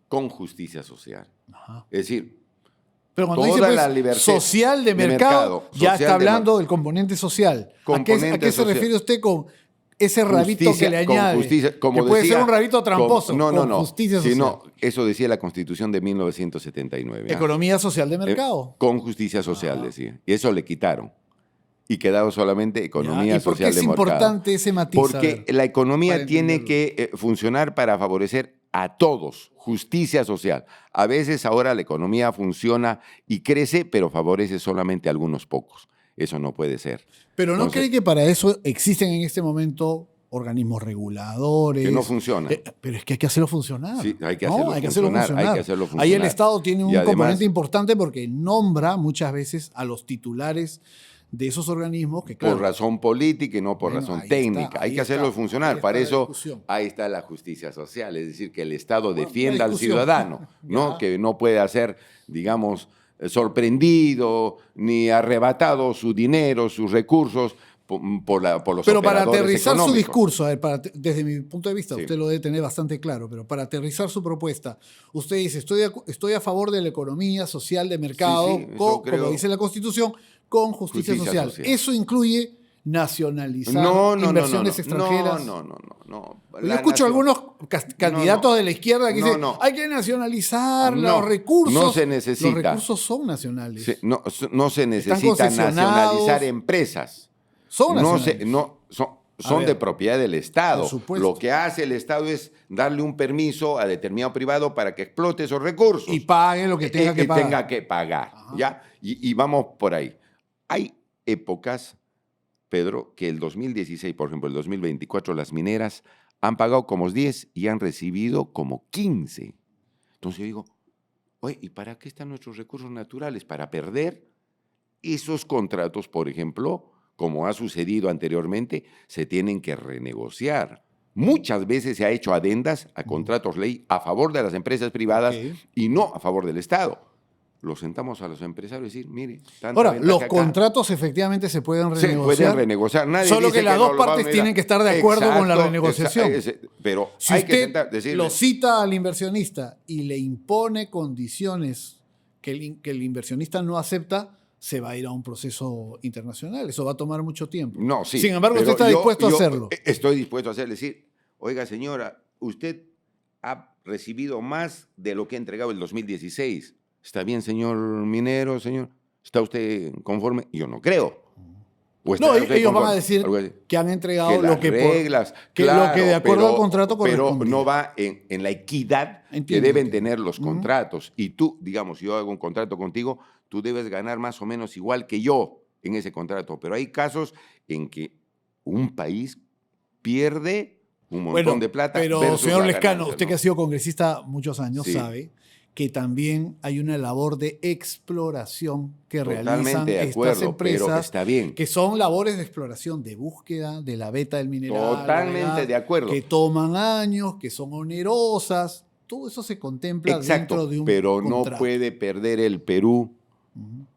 con justicia social. Ajá. Es decir, pero cuando dice pues, social de mercado, ya está hablando del componente social. ¿A qué se refiere usted con ese rabito que le añade? Justicia, como que puede decía, ser un rabito tramposo. No. Justicia social. No, eso decía la Constitución de 1979. Economía social de mercado. Con justicia social, decía. Y eso le quitaron. Y quedado solamente economía social de mercado. ¿Y por qué es importante ese matiz? Porque la economía tiene que funcionar para favorecer a todos, justicia social. A veces ahora la economía funciona y crece, pero favorece solamente a algunos pocos. Eso no puede ser. Pero ¿no cree que para eso existen en este momento organismos reguladores? Que no funcionan. Pero es que hay que hacerlo funcionar. Sí, hay que hacerlo funcionar. Ahí el Estado tiene un componente importante porque nombra muchas veces a los titulares de esos organismos que, claro, por razón política y no por razón técnica. Hay que hacerlo funcionar. Para eso, ahí está la justicia social. Es decir, que el Estado defienda al ciudadano, ¿no? Que no puede hacer, digamos, sorprendido ni arrebatado su dinero, sus recursos por los Pero para aterrizar económicos. su discurso, desde mi punto de vista, usted lo debe tener bastante claro, pero para aterrizar su propuesta, usted dice, estoy a favor de la economía social de mercado, como dice la Constitución, con justicia social. Eso incluye nacionalizar inversiones extranjeras. No. Yo escucho a algunos candidatos de la izquierda que dicen, hay que nacionalizar los recursos. No se necesita. Los recursos son nacionales. No se necesita nacionalizar empresas. Son nacionales. Son de propiedad del Estado. Por supuesto. Lo que hace el Estado es darle un permiso a determinado privado para que explote esos recursos. Y pague lo que tenga que pagar. ¿ya? Y vamos por ahí. Hay épocas Pedro, que el 2016, por ejemplo, el 2024, las mineras han pagado como 10 y han recibido como 15. Entonces yo digo, oye, ¿y para qué están nuestros recursos naturales? Para perder esos contratos, por ejemplo, como ha sucedido anteriormente, se tienen que renegociar. Muchas veces se ha hecho adendas a contratos ley a favor de las empresas privadas y no a favor del Estado. Los sentamos a los empresarios y decir, mire, ahora, los contratos efectivamente se pueden renegociar. Se pueden renegociar. Nadie solo dice que las dos partes tienen que estar de acuerdo con la renegociación. Pero si hay usted que sentar, decirle, lo cita al inversionista y le impone condiciones que el inversionista no acepta, se va a ir a un proceso internacional. Eso va a tomar mucho tiempo. No, sí. Sin embargo, usted está dispuesto a hacerlo. Estoy dispuesto a hacerle decir, oiga, señora, usted ha recibido más de lo que ha entregado el 2016. ¿Está bien, señor minero, señor? ¿Está usted conforme? Yo no creo. No, ellos van a decir que han entregado que lo que reglas, claro, lo que de acuerdo al contrato corresponde. Pero no va en la equidad que deben tener los contratos. Y tú, digamos, si yo hago un contrato contigo, tú debes ganar más o menos igual que yo en ese contrato. Pero hay casos en que un país pierde un montón de plata. Pero, señor Lescano, usted que ha sido congresista muchos años, sabe que también hay una labor de exploración que realizan estas empresas, pero está bien, que son labores de exploración, de búsqueda de la veta del mineral. Totalmente de acuerdo. Que toman años, que son onerosas. Todo eso se contempla dentro de un pero contrato. No puede perder el Perú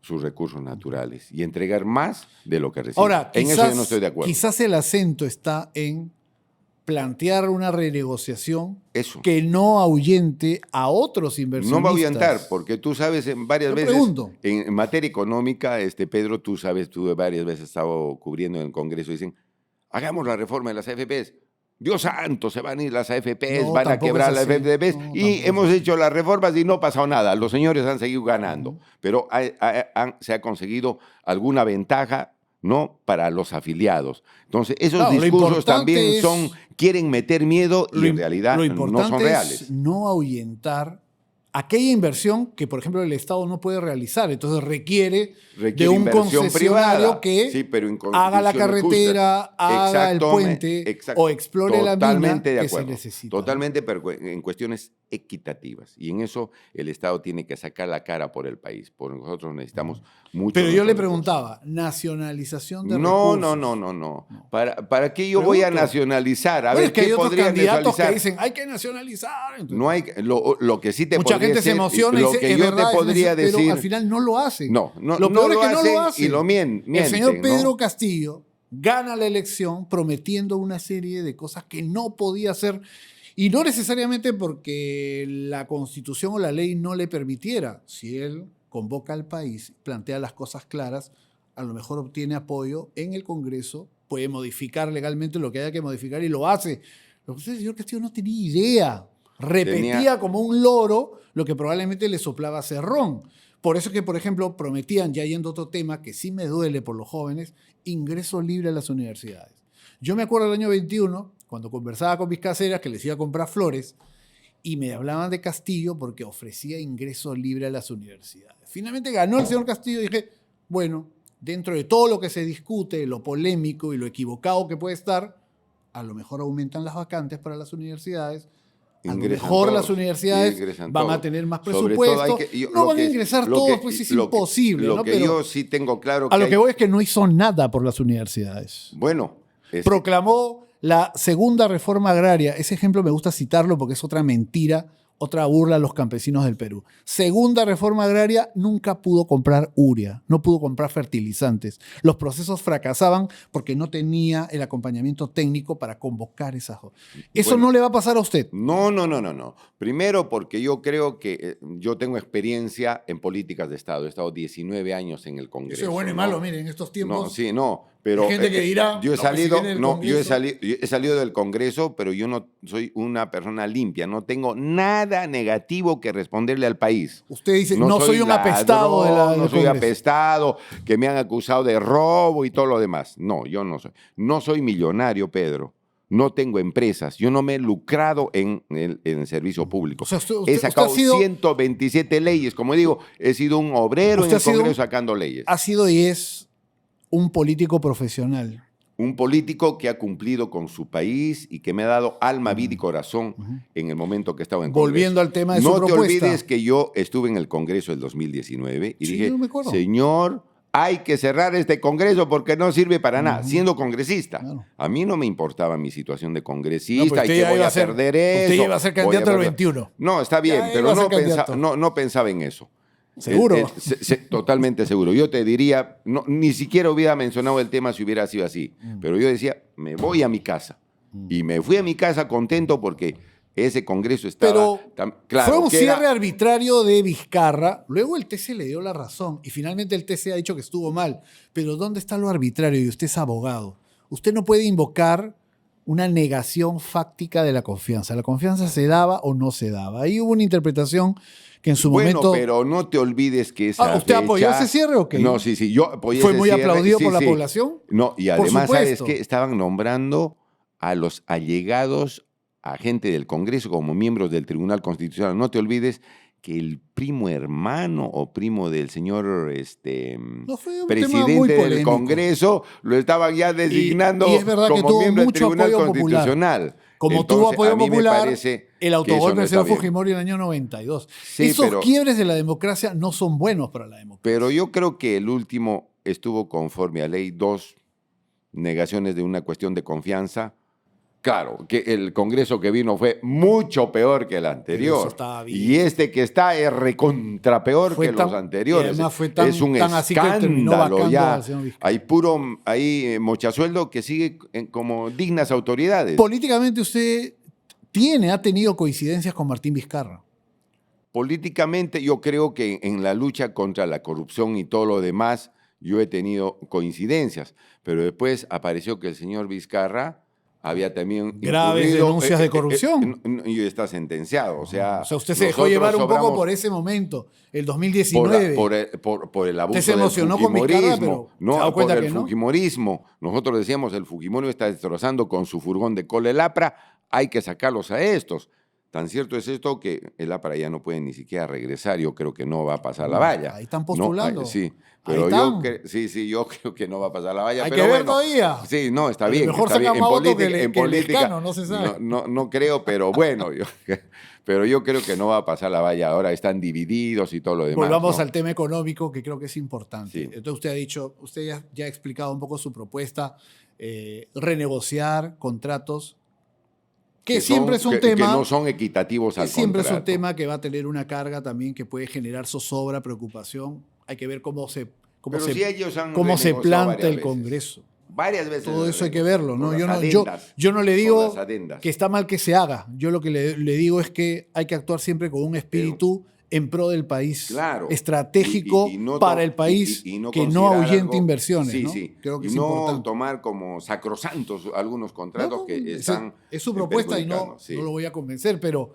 sus recursos naturales y entregar más de lo que recibe. Ahora, en eso yo no estoy de acuerdo. Quizás el acento está en plantear una renegociación que no ahuyente a otros inversionistas. No va a ahuyentar, porque tú sabes varias veces, en materia económica, Pedro, tú sabes, tú varias veces has estado cubriendo en el Congreso, dicen, hagamos la reforma de las AFPs. Dios santo, se van a ir las AFPs, van a quebrar las AFPs, y hemos hecho las reformas y no ha pasado nada. Los señores han seguido ganando, pero se ha conseguido alguna ventaja, ¿no?, para los afiliados. Entonces, esos discursos también quieren meter miedo y en realidad no son reales. Es no ahuyentar aquella inversión que, por ejemplo, el Estado no puede realizar. Entonces requiere de un concesionario que haga la carretera, haga el puente o explore la mina que se necesita. Totalmente, pero en cuestiones equitativas. Y en eso el Estado tiene que sacar la cara por el país. Por nosotros necesitamos mucho. Pero yo le preguntaba, ¿nacionalización de recursos? No. ¿Para qué yo voy a nacionalizar? A ver, es que hay otros candidatos que dicen, hay que nacionalizar. Entonces, no hay, lo que sí te mucha gente se emociona y dice, que yo te podría decir, pero al final no lo hacen. No lo peor es que no lo hacen. Y lo mienten. El señor Pedro Castillo gana la elección prometiendo una serie de cosas que no podía hacer, y no necesariamente porque la Constitución o la ley no le permitiera. Si él convoca al país, plantea las cosas claras, a lo mejor obtiene apoyo en el Congreso, puede modificar legalmente lo que haya que modificar y lo hace. Lo que el señor Castillo no tenía idea. Repetía como un loro lo que probablemente le soplaba Cerrón. Por eso que, por ejemplo, prometían, ya yendo a otro tema que sí me duele por los jóvenes, ingreso libre a las universidades. Yo me acuerdo del año 21, cuando conversaba con mis caseras que les iba a comprar flores, y me hablaban de Castillo porque ofrecía ingreso libre a las universidades. Finalmente ganó el señor Castillo y dije, bueno, dentro de todo lo que se discute, lo polémico y lo equivocado que puede estar, a lo mejor aumentan las vacantes para las universidades. A lo mejor las universidades van a tener más presupuesto. No van a ingresar todos, pues es imposible. Lo que yo sí tengo claro que a lo que voy es que no hizo nada por las universidades. Bueno. Proclamó la segunda reforma agraria. Ese ejemplo me gusta citarlo porque es otra mentira, otra burla a los campesinos del Perú. Segunda reforma agraria, nunca pudo comprar urea, no pudo comprar fertilizantes. Los procesos fracasaban porque no tenía el acompañamiento técnico para convocar esas. ¿Eso no le va a pasar a usted? No. Primero porque yo creo que yo tengo experiencia en políticas de Estado. He estado 19 años en el Congreso. Eso es bueno y malo, miren, en estos tiempos. Pero hay gente que dirá, yo he salido del Congreso, pero yo no soy una persona limpia, no tengo nada negativo que responderle al país. Usted dice, no soy un apestado del no soy apestado, que me han acusado de robo y todo lo demás. No, yo no soy. No soy millonario, Pedro. No tengo empresas. Yo no me he lucrado en el servicio público. O sea, he sacado 127 leyes. Como digo, he sido un obrero en el Congreso sacando leyes. Ha sido y es un político profesional. un político que ha cumplido con su país y que me ha dado alma, vida y corazón en el momento que estaba en Congreso. Volviendo al tema de su propuesta. No te olvides que yo estuve en el Congreso del 2019 y dije, señor, hay que cerrar este Congreso porque no sirve para nada, siendo congresista. Claro. A mí no me importaba mi situación de congresista y que voy a perder eso. Usted iba a ser candidato al 21. No, está bien, pero no pensaba en eso. ¿Seguro? Totalmente seguro. Yo te diría, ni siquiera hubiera mencionado el tema si hubiera sido así. Pero yo decía, me voy a mi casa. Y me fui a mi casa contento porque ese Congreso estaba... Pero fue un cierre arbitrario de Vizcarra. Luego el TC le dio la razón. Y finalmente el TC ha dicho que estuvo mal. Pero ¿dónde está lo arbitrario? Y usted es abogado. Usted no puede invocar una negación fáctica de la confianza. La confianza se daba o no se daba. Ahí hubo una interpretación que en su momento... Bueno, pero no te olvides que esa ¿Usted apoyó ese cierre o qué? No, sí, yo apoyé ese cierre. ¿Fue muy aplaudido por la población? No, y además, ¿sabes qué? Estaban nombrando a los allegados a gente del Congreso como miembros del Tribunal Constitucional. No te olvides que el primo hermano o primo del señor presidente del Congreso lo estaban ya designando y es verdad como que tuvo miembro del mucho Tribunal apoyo Constitucional. Popular. Como tuvo apoyo popular, el autogolpe del señor bien. Fujimori en el año 92. Sí, Esos quiebres de la democracia no son buenos para la democracia. Pero yo creo que el último estuvo conforme a ley, 2 negaciones de una cuestión de confianza. Claro, que el Congreso que vino fue mucho peor que el anterior. Y este que está es recontra peor que los anteriores. Es un escándalo ya. Hay mochasueldo que sigue como dignas autoridades. Políticamente usted ha tenido coincidencias con Martín Vizcarra. Políticamente yo creo que en la lucha contra la corrupción y todo lo demás yo he tenido coincidencias. Pero después apareció que el señor Vizcarra había también graves denuncias de corrupción. Y está sentenciado. O sea, usted se dejó llevar un poco por ese momento, el 2019. Por el abuso se emocionó del fujimorismo. Con Vizcarra, pero no, por el fujimorismo. Nosotros decíamos, el fujimorismo está destrozando con su furgón de cola el APRA, hay que sacarlos a estos. Tan cierto es esto que el APRA ya no puede ni siquiera regresar. Yo creo que no va a pasar la valla. Ahí están postulando. No, sí, pero yo creo que no va a pasar la valla. Hay pero que ver todavía. Sí, no, está bien. Mejor está bien. En política no se sabe. No creo, pero bueno, pero yo creo que no va a pasar la valla. Ahora están divididos y todo lo demás. Volvamos al tema económico, que creo que es importante. Sí. Entonces usted ha dicho, ya ha explicado un poco su propuesta, renegociar contratos. Que siempre es un tema... Que no son equitativos al contrato. Siempre es un tema que va a tener una carga también que puede generar zozobra, preocupación. Hay que ver cómo se planta el Congreso. Varias veces. Todo eso hay que verlo, ¿no? Yo no le digo que está mal que se haga. Yo lo que le digo es que hay que actuar siempre con un espíritu en pro del país, estratégico para el país, que no ahuyente inversiones. Sí, ¿no? sí. Creo que y es no importante. Tomar como sacrosantos algunos contratos que están... Es su propuesta y no lo voy a convencer, pero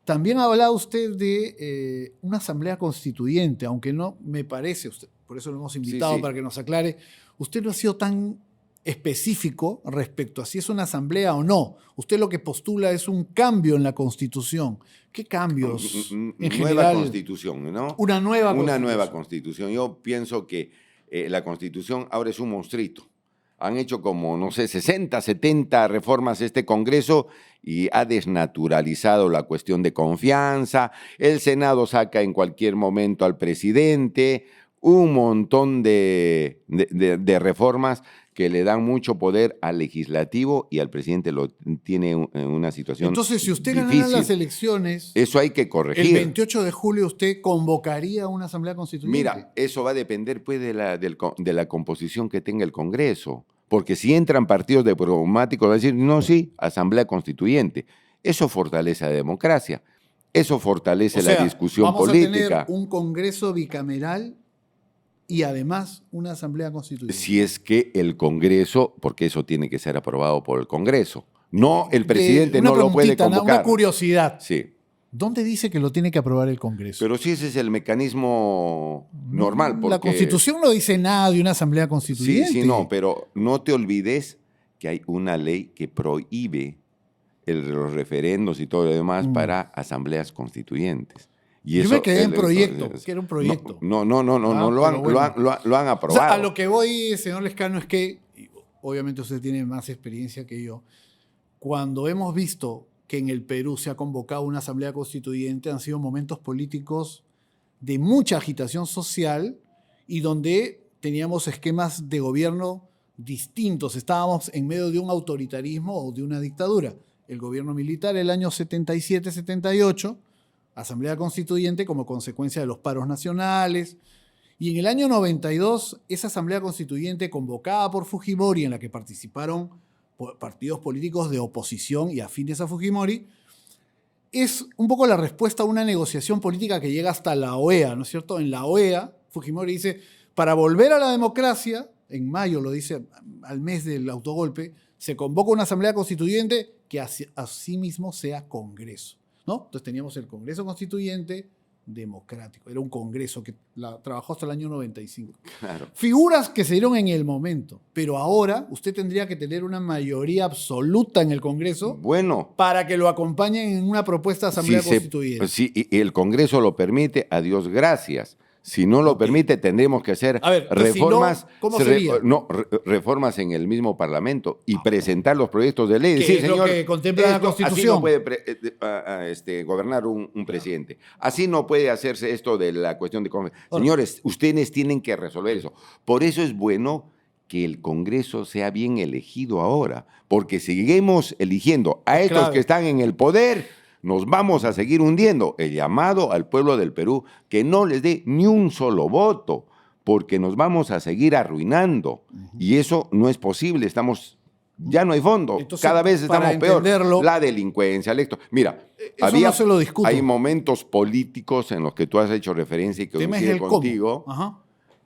también ha hablado usted de una asamblea constituyente, aunque no me parece, por eso lo hemos invitado para que nos aclare, usted no ha sido tan específico respecto a si es una asamblea o no. Usted lo que postula es un cambio en la Constitución. ¿Qué cambios en general? Nueva Constitución, ¿no? Una nueva Constitución. Yo pienso que la Constitución ahora es un monstruito. Han hecho como, no sé, 60, 70 reformas este Congreso y ha desnaturalizado la cuestión de confianza. El Senado saca en cualquier momento al presidente. Un montón de reformas que le dan mucho poder al legislativo y al presidente lo tiene en una situación Entonces, si usted difícil. ganara las elecciones, eso hay que corregir. El 28 de julio usted convocaría una asamblea constituyente. Mira, eso va a depender pues de la composición que tenga el Congreso. Porque si entran partidos de programáticos, van a decir, no, sí, asamblea constituyente. Eso fortalece la democracia. Eso fortalece la discusión política. Vamos a tener un Congreso bicameral y además una asamblea constituyente. Si es que el Congreso, porque eso tiene que ser aprobado por el Congreso. No, el presidente no lo puede convocar. Una curiosidad. Sí. ¿Dónde dice que lo tiene que aprobar el Congreso? Pero sí, ese es el mecanismo normal. La Constitución no dice nada de una asamblea constituyente. Sí, no, pero no te olvides que hay una ley que prohíbe los referendos y todo lo demás para asambleas constituyentes. Y yo me quedé en proyecto, que era un proyecto. No lo han aprobado. O sea, a lo que voy, señor Lescano, es que obviamente usted tiene más experiencia que yo, cuando hemos visto que en el Perú se ha convocado una asamblea constituyente, han sido momentos políticos de mucha agitación social y donde teníamos esquemas de gobierno distintos. Estábamos en medio de un autoritarismo o de una dictadura. El gobierno militar el año 77-78, asamblea constituyente como consecuencia de los paros nacionales. Y en el año 92, esa asamblea constituyente convocada por Fujimori, en la que participaron partidos políticos de oposición y afines a Fujimori, es un poco la respuesta a una negociación política que llega hasta la OEA, ¿no es cierto? En la OEA, Fujimori dice, para volver a la democracia, en mayo lo dice, al mes del autogolpe, se convoca una asamblea constituyente que asimismo sea Congreso, ¿no? Entonces teníamos el Congreso Constituyente democrático. Era un congreso que trabajó hasta el año 95. Claro. Figuras que se dieron en el momento, pero ahora usted tendría que tener una mayoría absoluta en el Congreso Bueno, para que lo acompañen en una propuesta de asamblea constituyente. Si el Congreso lo permite, a Dios gracias. Si no lo permite, tendremos que hacer A ver, reformas, si no, ¿cómo sería? Reformas en el mismo Parlamento y presentar los proyectos de ley. Que Decir, es lo señor, que contempla la Constitución. Así no puede gobernar un presidente. Así no puede hacerse esto de la cuestión de... Señores, ustedes tienen que resolver eso. Por eso es bueno que el Congreso sea bien elegido ahora, porque si seguimos eligiendo a estos que están en el poder, nos vamos a seguir hundiendo. El llamado al pueblo del Perú que no les dé ni un solo voto, porque nos vamos a seguir arruinando. Y eso no es posible. Ya no hay fondo. Entonces, cada vez estamos peor. La delincuencia, Mira, no se lo discuto. Hay momentos políticos en los que tú has hecho referencia y que coincide contigo.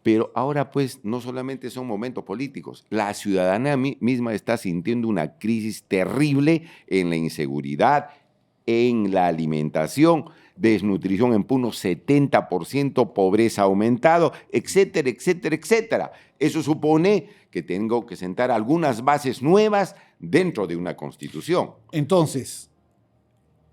Pero ahora, pues, no solamente son momentos políticos. La ciudadanía misma está sintiendo una crisis terrible en la inseguridad, en la alimentación, desnutrición en puno 70%, pobreza aumentado, etcétera, etcétera, etcétera. Eso supone que tengo que sentar algunas bases nuevas dentro de una constitución. Entonces,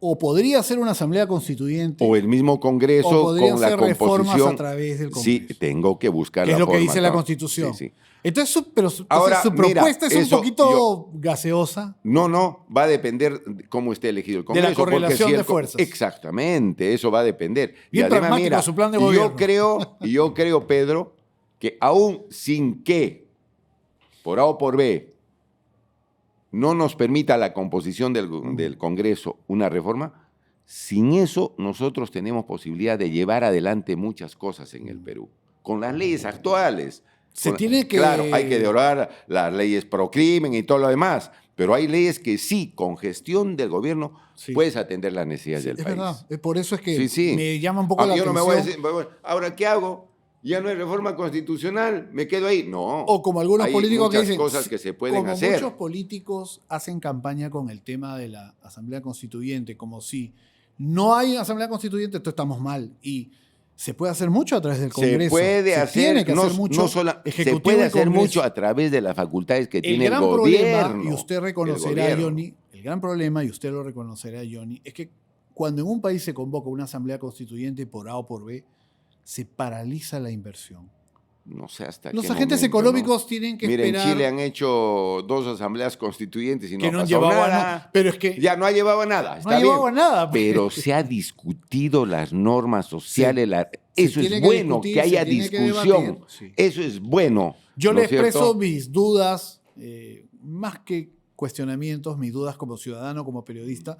o podría ser una asamblea constituyente, o el mismo Congreso o podrían con la ser reformas composición. A través del Congreso. Sí, tengo que buscar la forma. Es lo que dice la claro. Constitución. Sí. Entonces, pero ahora, su propuesta mira, es un poquito gaseosa. No, va a depender de cómo esté elegido el Congreso. De la correlación de fuerzas. Exactamente, eso va a depender. Bien, y además, mira, su plan de gobierno. Yo creo, Pedro, que aún sin que, por A o por B, no nos permita la composición del Congreso una reforma, sin eso nosotros tenemos posibilidad de llevar adelante muchas cosas en el Perú. Con las leyes actuales. Claro, hay que derogar las leyes pro crimen y todo lo demás, pero hay leyes que sí, con gestión del gobierno, puedes atender las necesidades del país. Es verdad, por eso es que me llama un poco la atención. Yo no me voy a decir, ahora, ¿qué hago? Ya no hay reforma constitucional, me quedo ahí. No. O como algunos políticos que dicen, cosas que se pueden hacer. Muchos políticos hacen campaña con el tema de la Asamblea Constituyente, como si no hay Asamblea Constituyente, entonces estamos mal. Y se puede hacer mucho a través del Congreso. Se puede hacer mucho a través de las facultades que tiene el gobierno. Y usted reconocerá, Johnny, el gran problema, y usted lo reconocerá, Johnny, es que cuando en un país se convoca una Asamblea Constituyente por A o por B, se paraliza la inversión. No sé hasta Los agentes económicos tienen que esperar. Mira, en Chile han hecho 2 asambleas constituyentes y no pasó nada. Pero es que ya no ha llevado a nada. No ha llevado a nada. Pero se ha discutido las normas sociales. Eso es bueno, que haya discusión. Eso es bueno. Yo le expreso mis dudas, más que cuestionamientos, mis dudas como ciudadano, como periodista,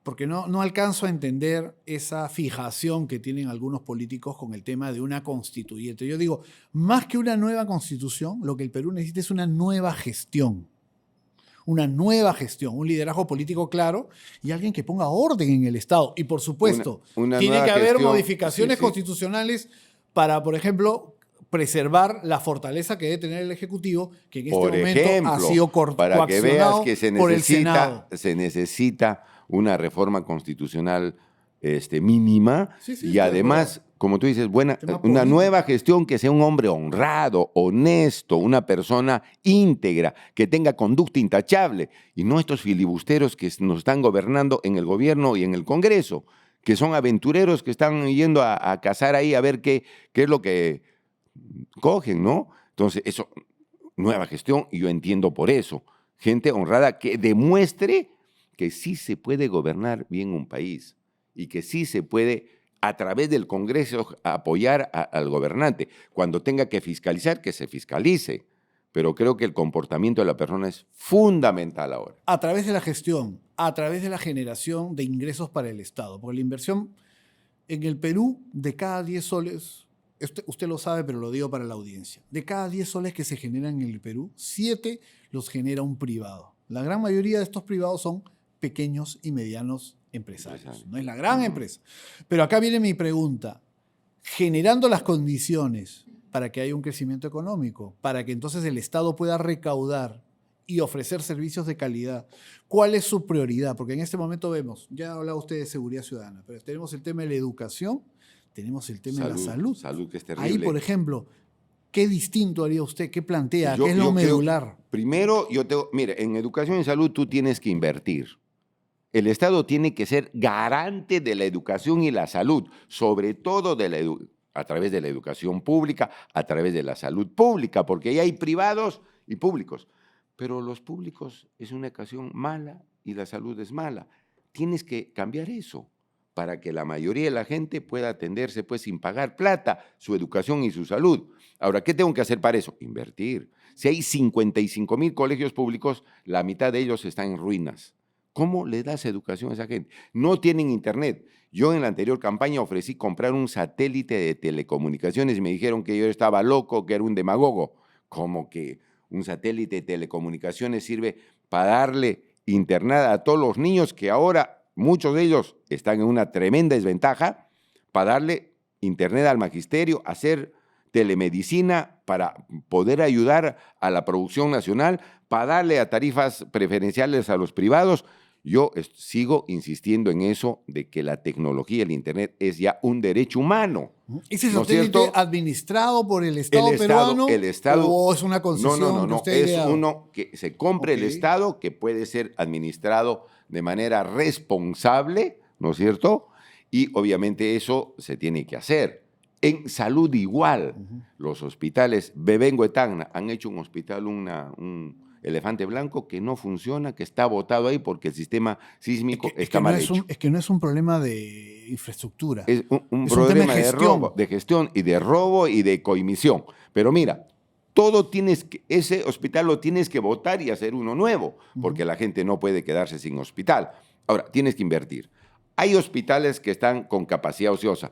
porque no alcanzo a entender esa fijación que tienen algunos políticos con el tema de una constituyente. Yo digo, más que una nueva constitución, lo que el Perú necesita es una nueva gestión. Una nueva gestión, un liderazgo político claro y alguien que ponga orden en el Estado. Y por supuesto, tiene que haber modificaciones constitucionales para, por ejemplo, preservar la fortaleza que debe tener el Ejecutivo, que en este momento ha sido para que veas que por el Senado. Se necesita una reforma constitucional mínima y además, como tú dices, una nueva gestión que sea un hombre honrado, honesto, una persona íntegra, que tenga conducta intachable y no estos filibusteros que nos están gobernando en el gobierno y en el Congreso, que son aventureros que están yendo a cazar ahí a ver qué es lo que cogen, ¿no? Entonces, eso nueva gestión, y yo entiendo por eso. Gente honrada que demuestre que sí se puede gobernar bien un país y que sí se puede, a través del Congreso, apoyar al gobernante. Cuando tenga que fiscalizar, que se fiscalice. Pero creo que el comportamiento de la persona es fundamental ahora. A través de la gestión, a través de la generación de ingresos para el Estado. Porque la inversión en el Perú, de cada 10 soles, usted lo sabe, pero lo digo para la audiencia, de cada 10 soles que se generan en el Perú, 7 los genera un privado. La gran mayoría de estos privados son pequeños y medianos empresarios. No es la gran empresa. Pero acá viene mi pregunta. Generando las condiciones para que haya un crecimiento económico, para que entonces el Estado pueda recaudar y ofrecer servicios de calidad, ¿cuál es su prioridad? Porque en este momento vemos, ya hablaba usted de seguridad ciudadana, pero tenemos el tema de la educación, tenemos el tema de la salud. Salud, que es terrible. Ahí, por ejemplo, ¿qué distinto haría usted? ¿Qué plantea? ¿Qué es lo medular? Primero, mire, en educación y salud tú tienes que invertir. El Estado tiene que ser garante de la educación y la salud, sobre todo a través de la educación pública, a través de la salud pública, porque ahí hay privados y públicos. Pero los públicos es una educación mala y la salud es mala. Tienes que cambiar eso para que la mayoría de la gente pueda atenderse pues, sin pagar plata, su educación y su salud. Ahora, ¿qué tengo que hacer para eso? Invertir. Si hay 55,000 colegios públicos, la mitad de ellos están en ruinas. ¿Cómo le das educación a esa gente? No tienen internet. Yo en la anterior campaña ofrecí comprar un satélite de telecomunicaciones y me dijeron que yo estaba loco, que era un demagogo. ¿Cómo que un satélite de telecomunicaciones sirve para darle internet a todos los niños que ahora muchos de ellos están en una tremenda desventaja, para darle internet al magisterio, hacer telemedicina para poder ayudar a la producción nacional, para darle a tarifas preferenciales a los privados? Yo sigo insistiendo en eso de que la tecnología, el internet, es ya un derecho humano. ¿Ese satélite administrado por el Estado peruano o es una concesión? No, es uno que se compre el Estado, que puede ser administrado de manera responsable, ¿no es cierto? Y obviamente eso se tiene que hacer. En salud igual, los hospitales, Bebengo de Tacna, han hecho un hospital, un Elefante Blanco, que no funciona, que está botado ahí porque el sistema sísmico está mal hecho. Es que no es un problema de infraestructura. Es un problema de gestión y de robo y de coimisión. Pero mira, ese hospital lo tienes que botar y hacer uno nuevo, porque la gente no puede quedarse sin hospital. Ahora, tienes que invertir. Hay hospitales que están con capacidad ociosa.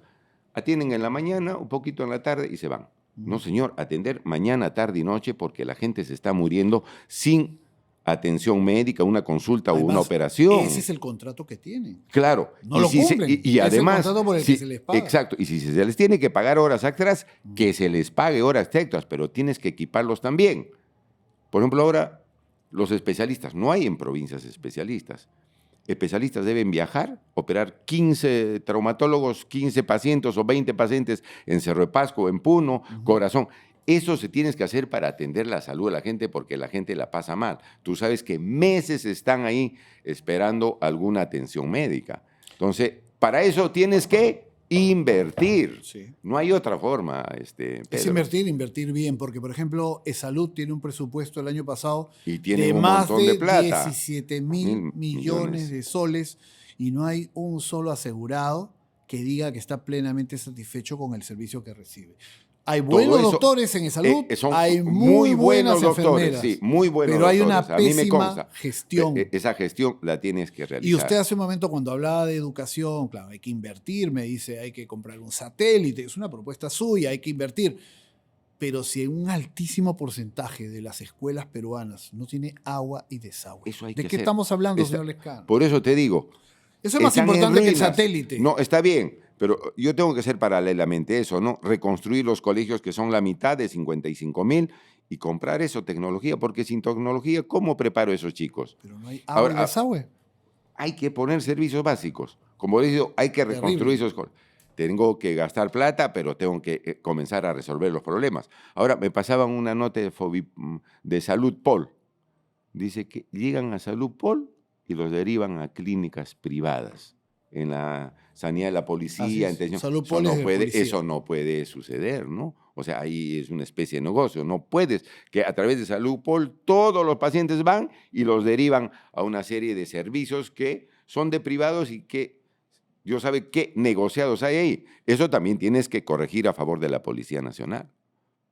Atienden en la mañana, un poquito en la tarde y se van. No, señor, atender mañana, tarde y noche porque la gente se está muriendo sin atención médica, una consulta o una operación. Ese es el contrato que tienen. Claro. No lo cumplen. Y además, es el contrato por el que se les paga. Exacto. Y si se les tiene que pagar horas extras, que se les pague horas extras, pero tienes que equiparlos también. Por ejemplo, ahora los especialistas, no hay en provincias especialistas. Especialistas deben viajar, operar 15 traumatólogos, 15 pacientes o 20 pacientes en Cerro de Pasco, en Puno, Corazón. Eso se tiene que hacer para atender la salud de la gente porque la gente la pasa mal. Tú sabes que meses están ahí esperando alguna atención médica. Entonces, para eso tienes que invertir. Sí. No hay otra forma, Pedro. Es invertir bien, porque, por ejemplo, Salud tiene un presupuesto el año pasado y tiene de un más montón de plata. 17,000 millones de soles y no hay un solo asegurado que diga que está plenamente satisfecho con el servicio que recibe. Hay buenos doctores en Salud, hay muy buenas enfermeras, sí, muy buenos pero hay doctores. una pésima gestión. Esa gestión la tienes que realizar. Y usted hace un momento cuando hablaba de educación, claro, hay que invertir, me dice, hay que comprar un satélite, es una propuesta suya, hay que invertir. Pero si en un altísimo porcentaje de las escuelas peruanas no tiene agua y desagüe, ¿de qué estamos hablando, señor Lescano? Por eso te digo. Eso es más importante que el satélite. No, está bien. Pero yo tengo que hacer paralelamente eso, ¿no? Reconstruir los colegios que son la mitad de 55,000 y comprar eso, tecnología, porque sin tecnología, ¿cómo preparo a esos chicos? Pero no hay agua y desagüe. Hay que poner servicios básicos. Como les digo, hay que reconstruir esos colegios. Tengo que gastar plata, pero tengo que comenzar a resolver los problemas. Ahora, me pasaban una nota de Salud Pol. Dice que llegan a Salud Pol y los derivan a clínicas privadas. en la sanidad de la Así policía. es. Salud Eso pública no de puede, policía. eso no puede suceder, ¿no? O sea, ahí es una especie de negocio. No puedes que a través de Salud Pol todos los pacientes van y los derivan a una serie de servicios que son de privados y que Dios sabe qué negociados hay ahí. Eso también tienes que corregir a favor de la Policía Nacional,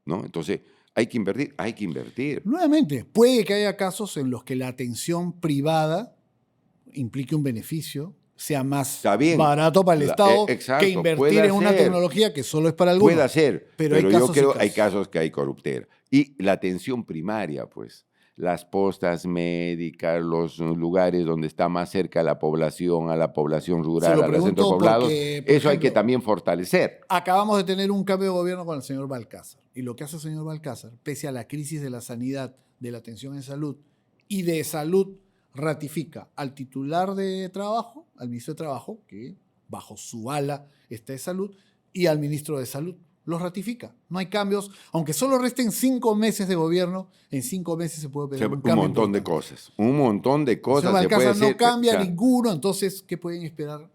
¿no? Entonces, hay que invertir, hay que invertir. Nuevamente, puede que haya casos en los que la atención privada implique un beneficio, sea más Está bien. barato para el Estado exacto, que invertir puede en una ser. tecnología que solo es para algunos. Puede ser, pero hay yo casos y creo que hay casos. casos que hay corruptera. Y la atención primaria, pues, las postas médicas, los lugares donde está más cerca a la población rural, a los centros poblados, porque, por eso hay que ejemplo, también fortalecer. acabamos de tener un cambio de gobierno con el señor Balcázar. Y lo que hace el señor Balcázar, pese a la crisis de la sanidad, de la atención en salud y de salud, ratifica al titular de Trabajo, al ministro de Trabajo, que bajo su ala está de Salud, y al ministro de Salud. Los ratifica. No hay cambios. Aunque solo resten 5 meses de gobierno, en 5 meses se puede pedir un cambio. Un montón de importante. cosas. Un montón de El cosas. señor Se puede Balcázar no hacer, cambia ninguno. Entonces, ¿qué pueden esperar?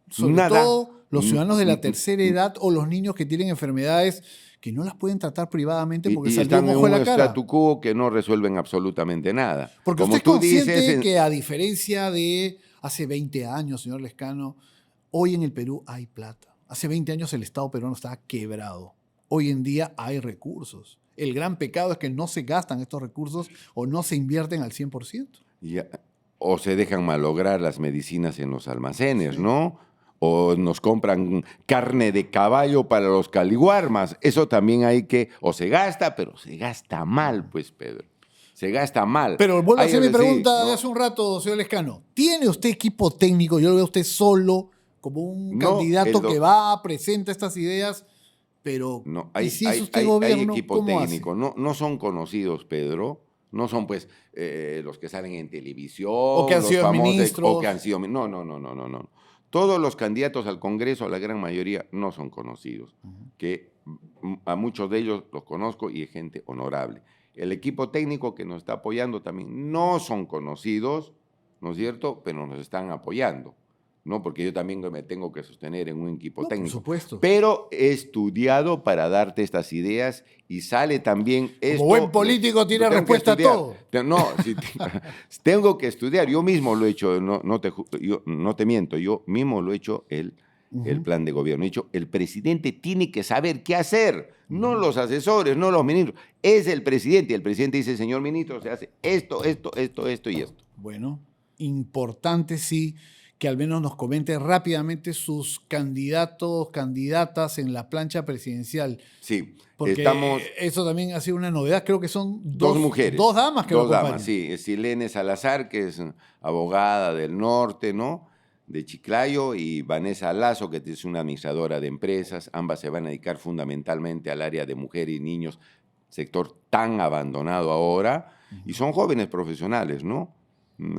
Sobre Nada. todo los ciudadanos de la tercera edad o los niños que tienen enfermedades que no las pueden tratar privadamente porque y salió están un en ojo un de la cara. statu quo que no resuelven absolutamente nada. Porque Como usted es tú dices, consciente que a diferencia de hace 20 años, señor Lescano, hoy en el Perú hay plata. Hace 20 años el Estado peruano estaba quebrado. Hoy en día hay recursos. El gran pecado es que no se gastan estos recursos o no se invierten al 100%. o se dejan malograr las medicinas en los almacenes, ¿no? O nos compran carne de caballo para los caliguarmas. Eso también hay que... O se gasta, pero se gasta mal, pues, Pedro. Se gasta mal. Pero vuelvo a hacer mi pregunta ¿no? de hace un rato, señor Lescano. ¿Tiene usted equipo técnico? Yo lo veo a usted solo, como un candidato que va, presenta estas ideas, pero no, ¿y si es usted gobierno, hay equipo cómo técnico. No son conocidos, Pedro. No son, pues, los que salen en televisión. O que han sido ministros. O que han sido... No. Todos los candidatos al Congreso, la gran mayoría, no son conocidos. Que a muchos de ellos los conozco y es gente honorable. El equipo técnico que nos está apoyando también no son conocidos, ¿no es cierto? Pero nos están apoyando, ¿no? Porque yo también me tengo que sostener en un equipo técnico. Por supuesto. Pero he estudiado para darte estas ideas y sale también esto. Como buen político tiene respuesta a todo. No, tengo que estudiar. Yo mismo lo he hecho, no te miento, yo mismo lo he hecho el plan de gobierno. He dicho, el presidente tiene que saber qué hacer, no los asesores, no los ministros. Es el presidente. Y el presidente dice, señor ministro, se hace esto y esto. Bueno, importante sí que al menos nos comente rápidamente sus candidatos, candidatas en la plancha presidencial. Sí, porque eso también ha sido una novedad. Creo que son dos mujeres. Dos damas que lo acompañan. Dos damas, sí. Silene Salazar, que es abogada del norte, ¿no? De Chiclayo, y Vanessa Lazo, que es una administradora de empresas. Ambas se van a dedicar fundamentalmente al área de mujeres y niños, sector tan abandonado ahora, y son jóvenes profesionales, ¿no?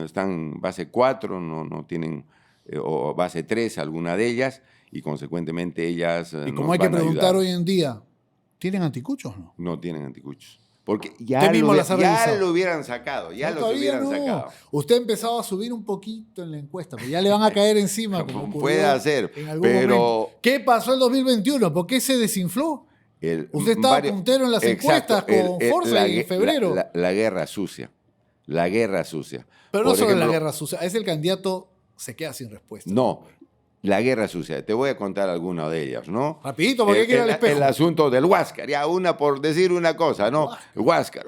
Están en base 4, no tienen, o base 3, alguna de ellas, y consecuentemente ellas... Y como hay que preguntar hoy en día, ¿tienen anticuchos o no? No tienen anticuchos. Porque ya lo hubieran sacado, sacado. Usted ha empezado a subir un poquito en la encuesta, pero ya le van a caer encima. Como puede ser, pero... ¿Qué pasó el 2021? ¿Por qué se desinfló? Usted estaba puntero en las encuestas con Forza en febrero. La guerra sucia. La guerra sucia. Pero no solo la guerra sucia, es el candidato se queda sin respuesta. No, la guerra sucia. Te voy a contar alguna de ellas, ¿no? Rapidito, porque hay que ir al espejo. El asunto del Huáscar, ya una por decir una cosa, ¿no? Huáscar.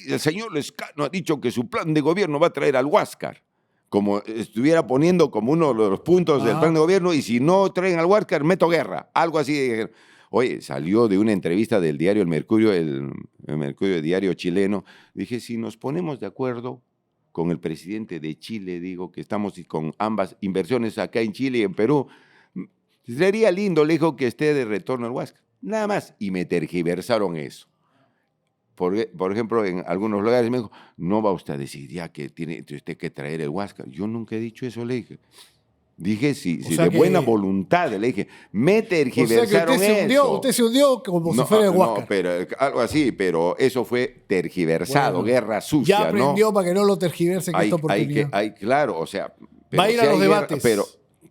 El señor Lescano ha dicho que su plan de gobierno va a traer al Huáscar. Como estuviera poniendo como uno de los puntos del plan de gobierno, y si no traen al Huáscar, meto guerra. Algo así. Oye, salió de una entrevista del diario El Mercurio, el Mercurio, el diario chileno. Dije, si nos ponemos de acuerdo con el presidente de Chile, digo, que estamos con ambas inversiones acá en Chile y en Perú, sería lindo, le dijo, que esté de retorno al Huáscar. Nada más. Y me tergiversaron eso. Por ejemplo, en algunos lugares me dijo, no va usted a decir ya que tiene usted que traer el Huáscar. Yo nunca he dicho eso, le dije. Dije, si de buena voluntad, le dije, me tergiversaron eso. Usted se hundió como si fuera el Huáscar. No, pero algo así, pero eso fue tergiversado, guerra sucia, ya aprendió, ¿no? para que no lo tergiversen esta oportunidad. Claro, o sea... Va a ir a los debates.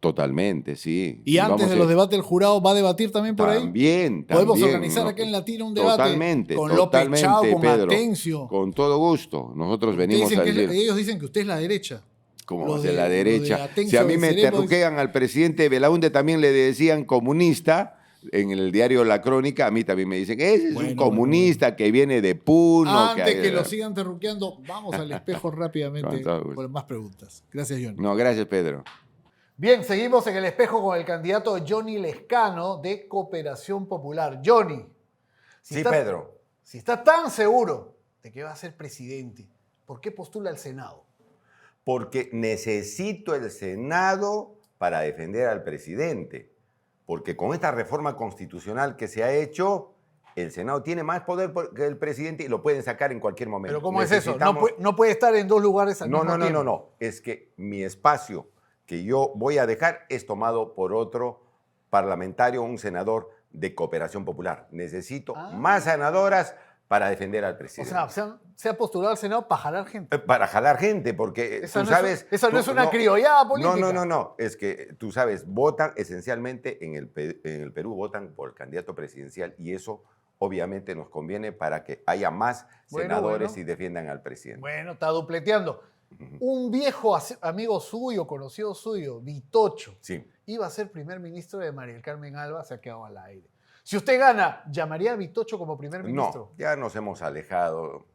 Totalmente, sí. Y antes de los debates del jurado, ¿va a debatir también por ahí? También. Podemos organizar aquí en Latino un debate Totalmente, con López Chao, con Pedro. Atencio. Con todo gusto. Nosotros Ustedes venimos dicen a que decir... ellos dicen que usted es la derecha. ¿Cómo Lo va a ser de- la lo de derecha? Atencio Si a mí del me Cerebro terruquean al presidente Belaúnde, también le decían comunista en el diario La Crónica. A mí también me dicen, ese es un Bueno, comunista que viene de Puno. Antes que lo sigan terruqueando, vamos al espejo rápidamente Con todo gusto. por más preguntas. Gracias, Johnny. No, gracias, Pedro. Bien, seguimos en el espejo con el candidato Johnny Lescano de Cooperación Popular. Johnny, Pedro. si está tan seguro de que va a ser presidente, ¿por qué postula al Senado? Porque necesito el Senado para defender al presidente. Porque con esta reforma constitucional que se ha hecho, el Senado tiene más poder que el presidente y lo pueden sacar en cualquier momento. ¿Pero cómo es eso? No puede estar en dos lugares al mismo tiempo. No. Es que mi espacio que yo voy a dejar es tomado por otro parlamentario, un senador de Cooperación Popular. Necesito más senadoras para defender al presidente. O sea, se ha postulado al Senado para jalar gente. Para jalar gente, porque Esa tú no sabes... Esa no es una criollada política. No. Es que tú sabes, votan esencialmente en el Perú, votan por el candidato presidencial y eso obviamente nos conviene para que haya más senadores y defiendan al presidente. Bueno, está dupleteando. Un viejo amigo suyo, conocido suyo, Vitocho, Sí. iba a ser primer ministro de María del Carmen Alba, se ha quedado al aire. Si usted gana, ¿llamaría a Vitocho como primer ministro? No, ya nos hemos alejado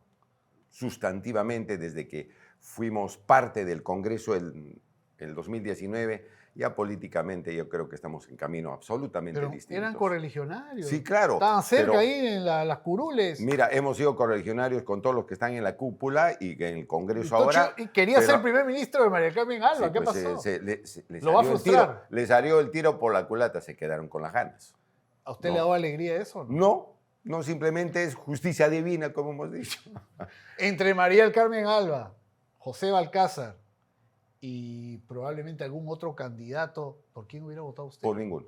sustantivamente desde que fuimos parte del Congreso el 2019. Ya políticamente yo creo que estamos en camino absolutamente Pero distintos. eran correligionarios. Sí, claro. Estaban cerca pero, ahí en las curules. Mira, hemos sido correligionarios con todos los que están en la cúpula y que en el Congreso Vitocho ahora... y quería ser primer ministro de María del Carmen Alba. Sí, ¿Qué pues, pasó? Lo va a frustrar. Le salió el tiro por la culata, se quedaron con las ganas. ¿A usted le ha dado alegría eso? No, simplemente es justicia divina, como hemos dicho. Entre María del Carmen Alba, José Balcázar y probablemente algún otro candidato, ¿por quién hubiera votado usted? Por ninguno.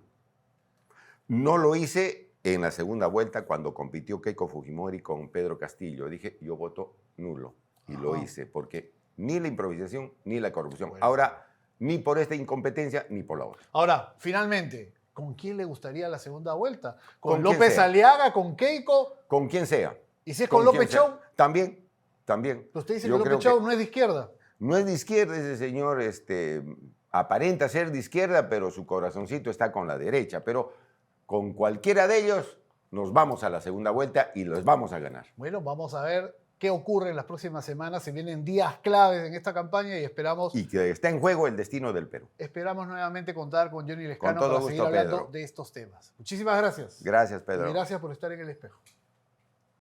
No lo hice en la segunda vuelta cuando compitió Keiko Fujimori con Pedro Castillo. Dije, yo voto nulo. Y lo hice, porque ni la improvisación ni la corrupción. Bueno. Ahora, ni por esta incompetencia ni por la otra. Ahora, finalmente, ¿con quién le gustaría la segunda vuelta? ¿Con Con quien López sea. Aliaga, con Keiko? Con quien sea. ¿Y si es con López quien sea. Chau? También. Pero usted dice Yo que López creo Chau no es de izquierda. No es de izquierda ese señor, aparenta ser de izquierda, pero su corazoncito está con la derecha. Pero con cualquiera de ellos nos vamos a la segunda vuelta y los vamos a ganar. Bueno, vamos a ver qué ocurre en las próximas semanas. Se vienen días claves en esta campaña y esperamos Y que está en juego el destino del Perú. nuevamente contar con Johnny Lescano Con todo para seguir gusto, hablando Pedro. de estos temas. Muchísimas gracias. Gracias, Pedro. Y gracias por estar en el espejo.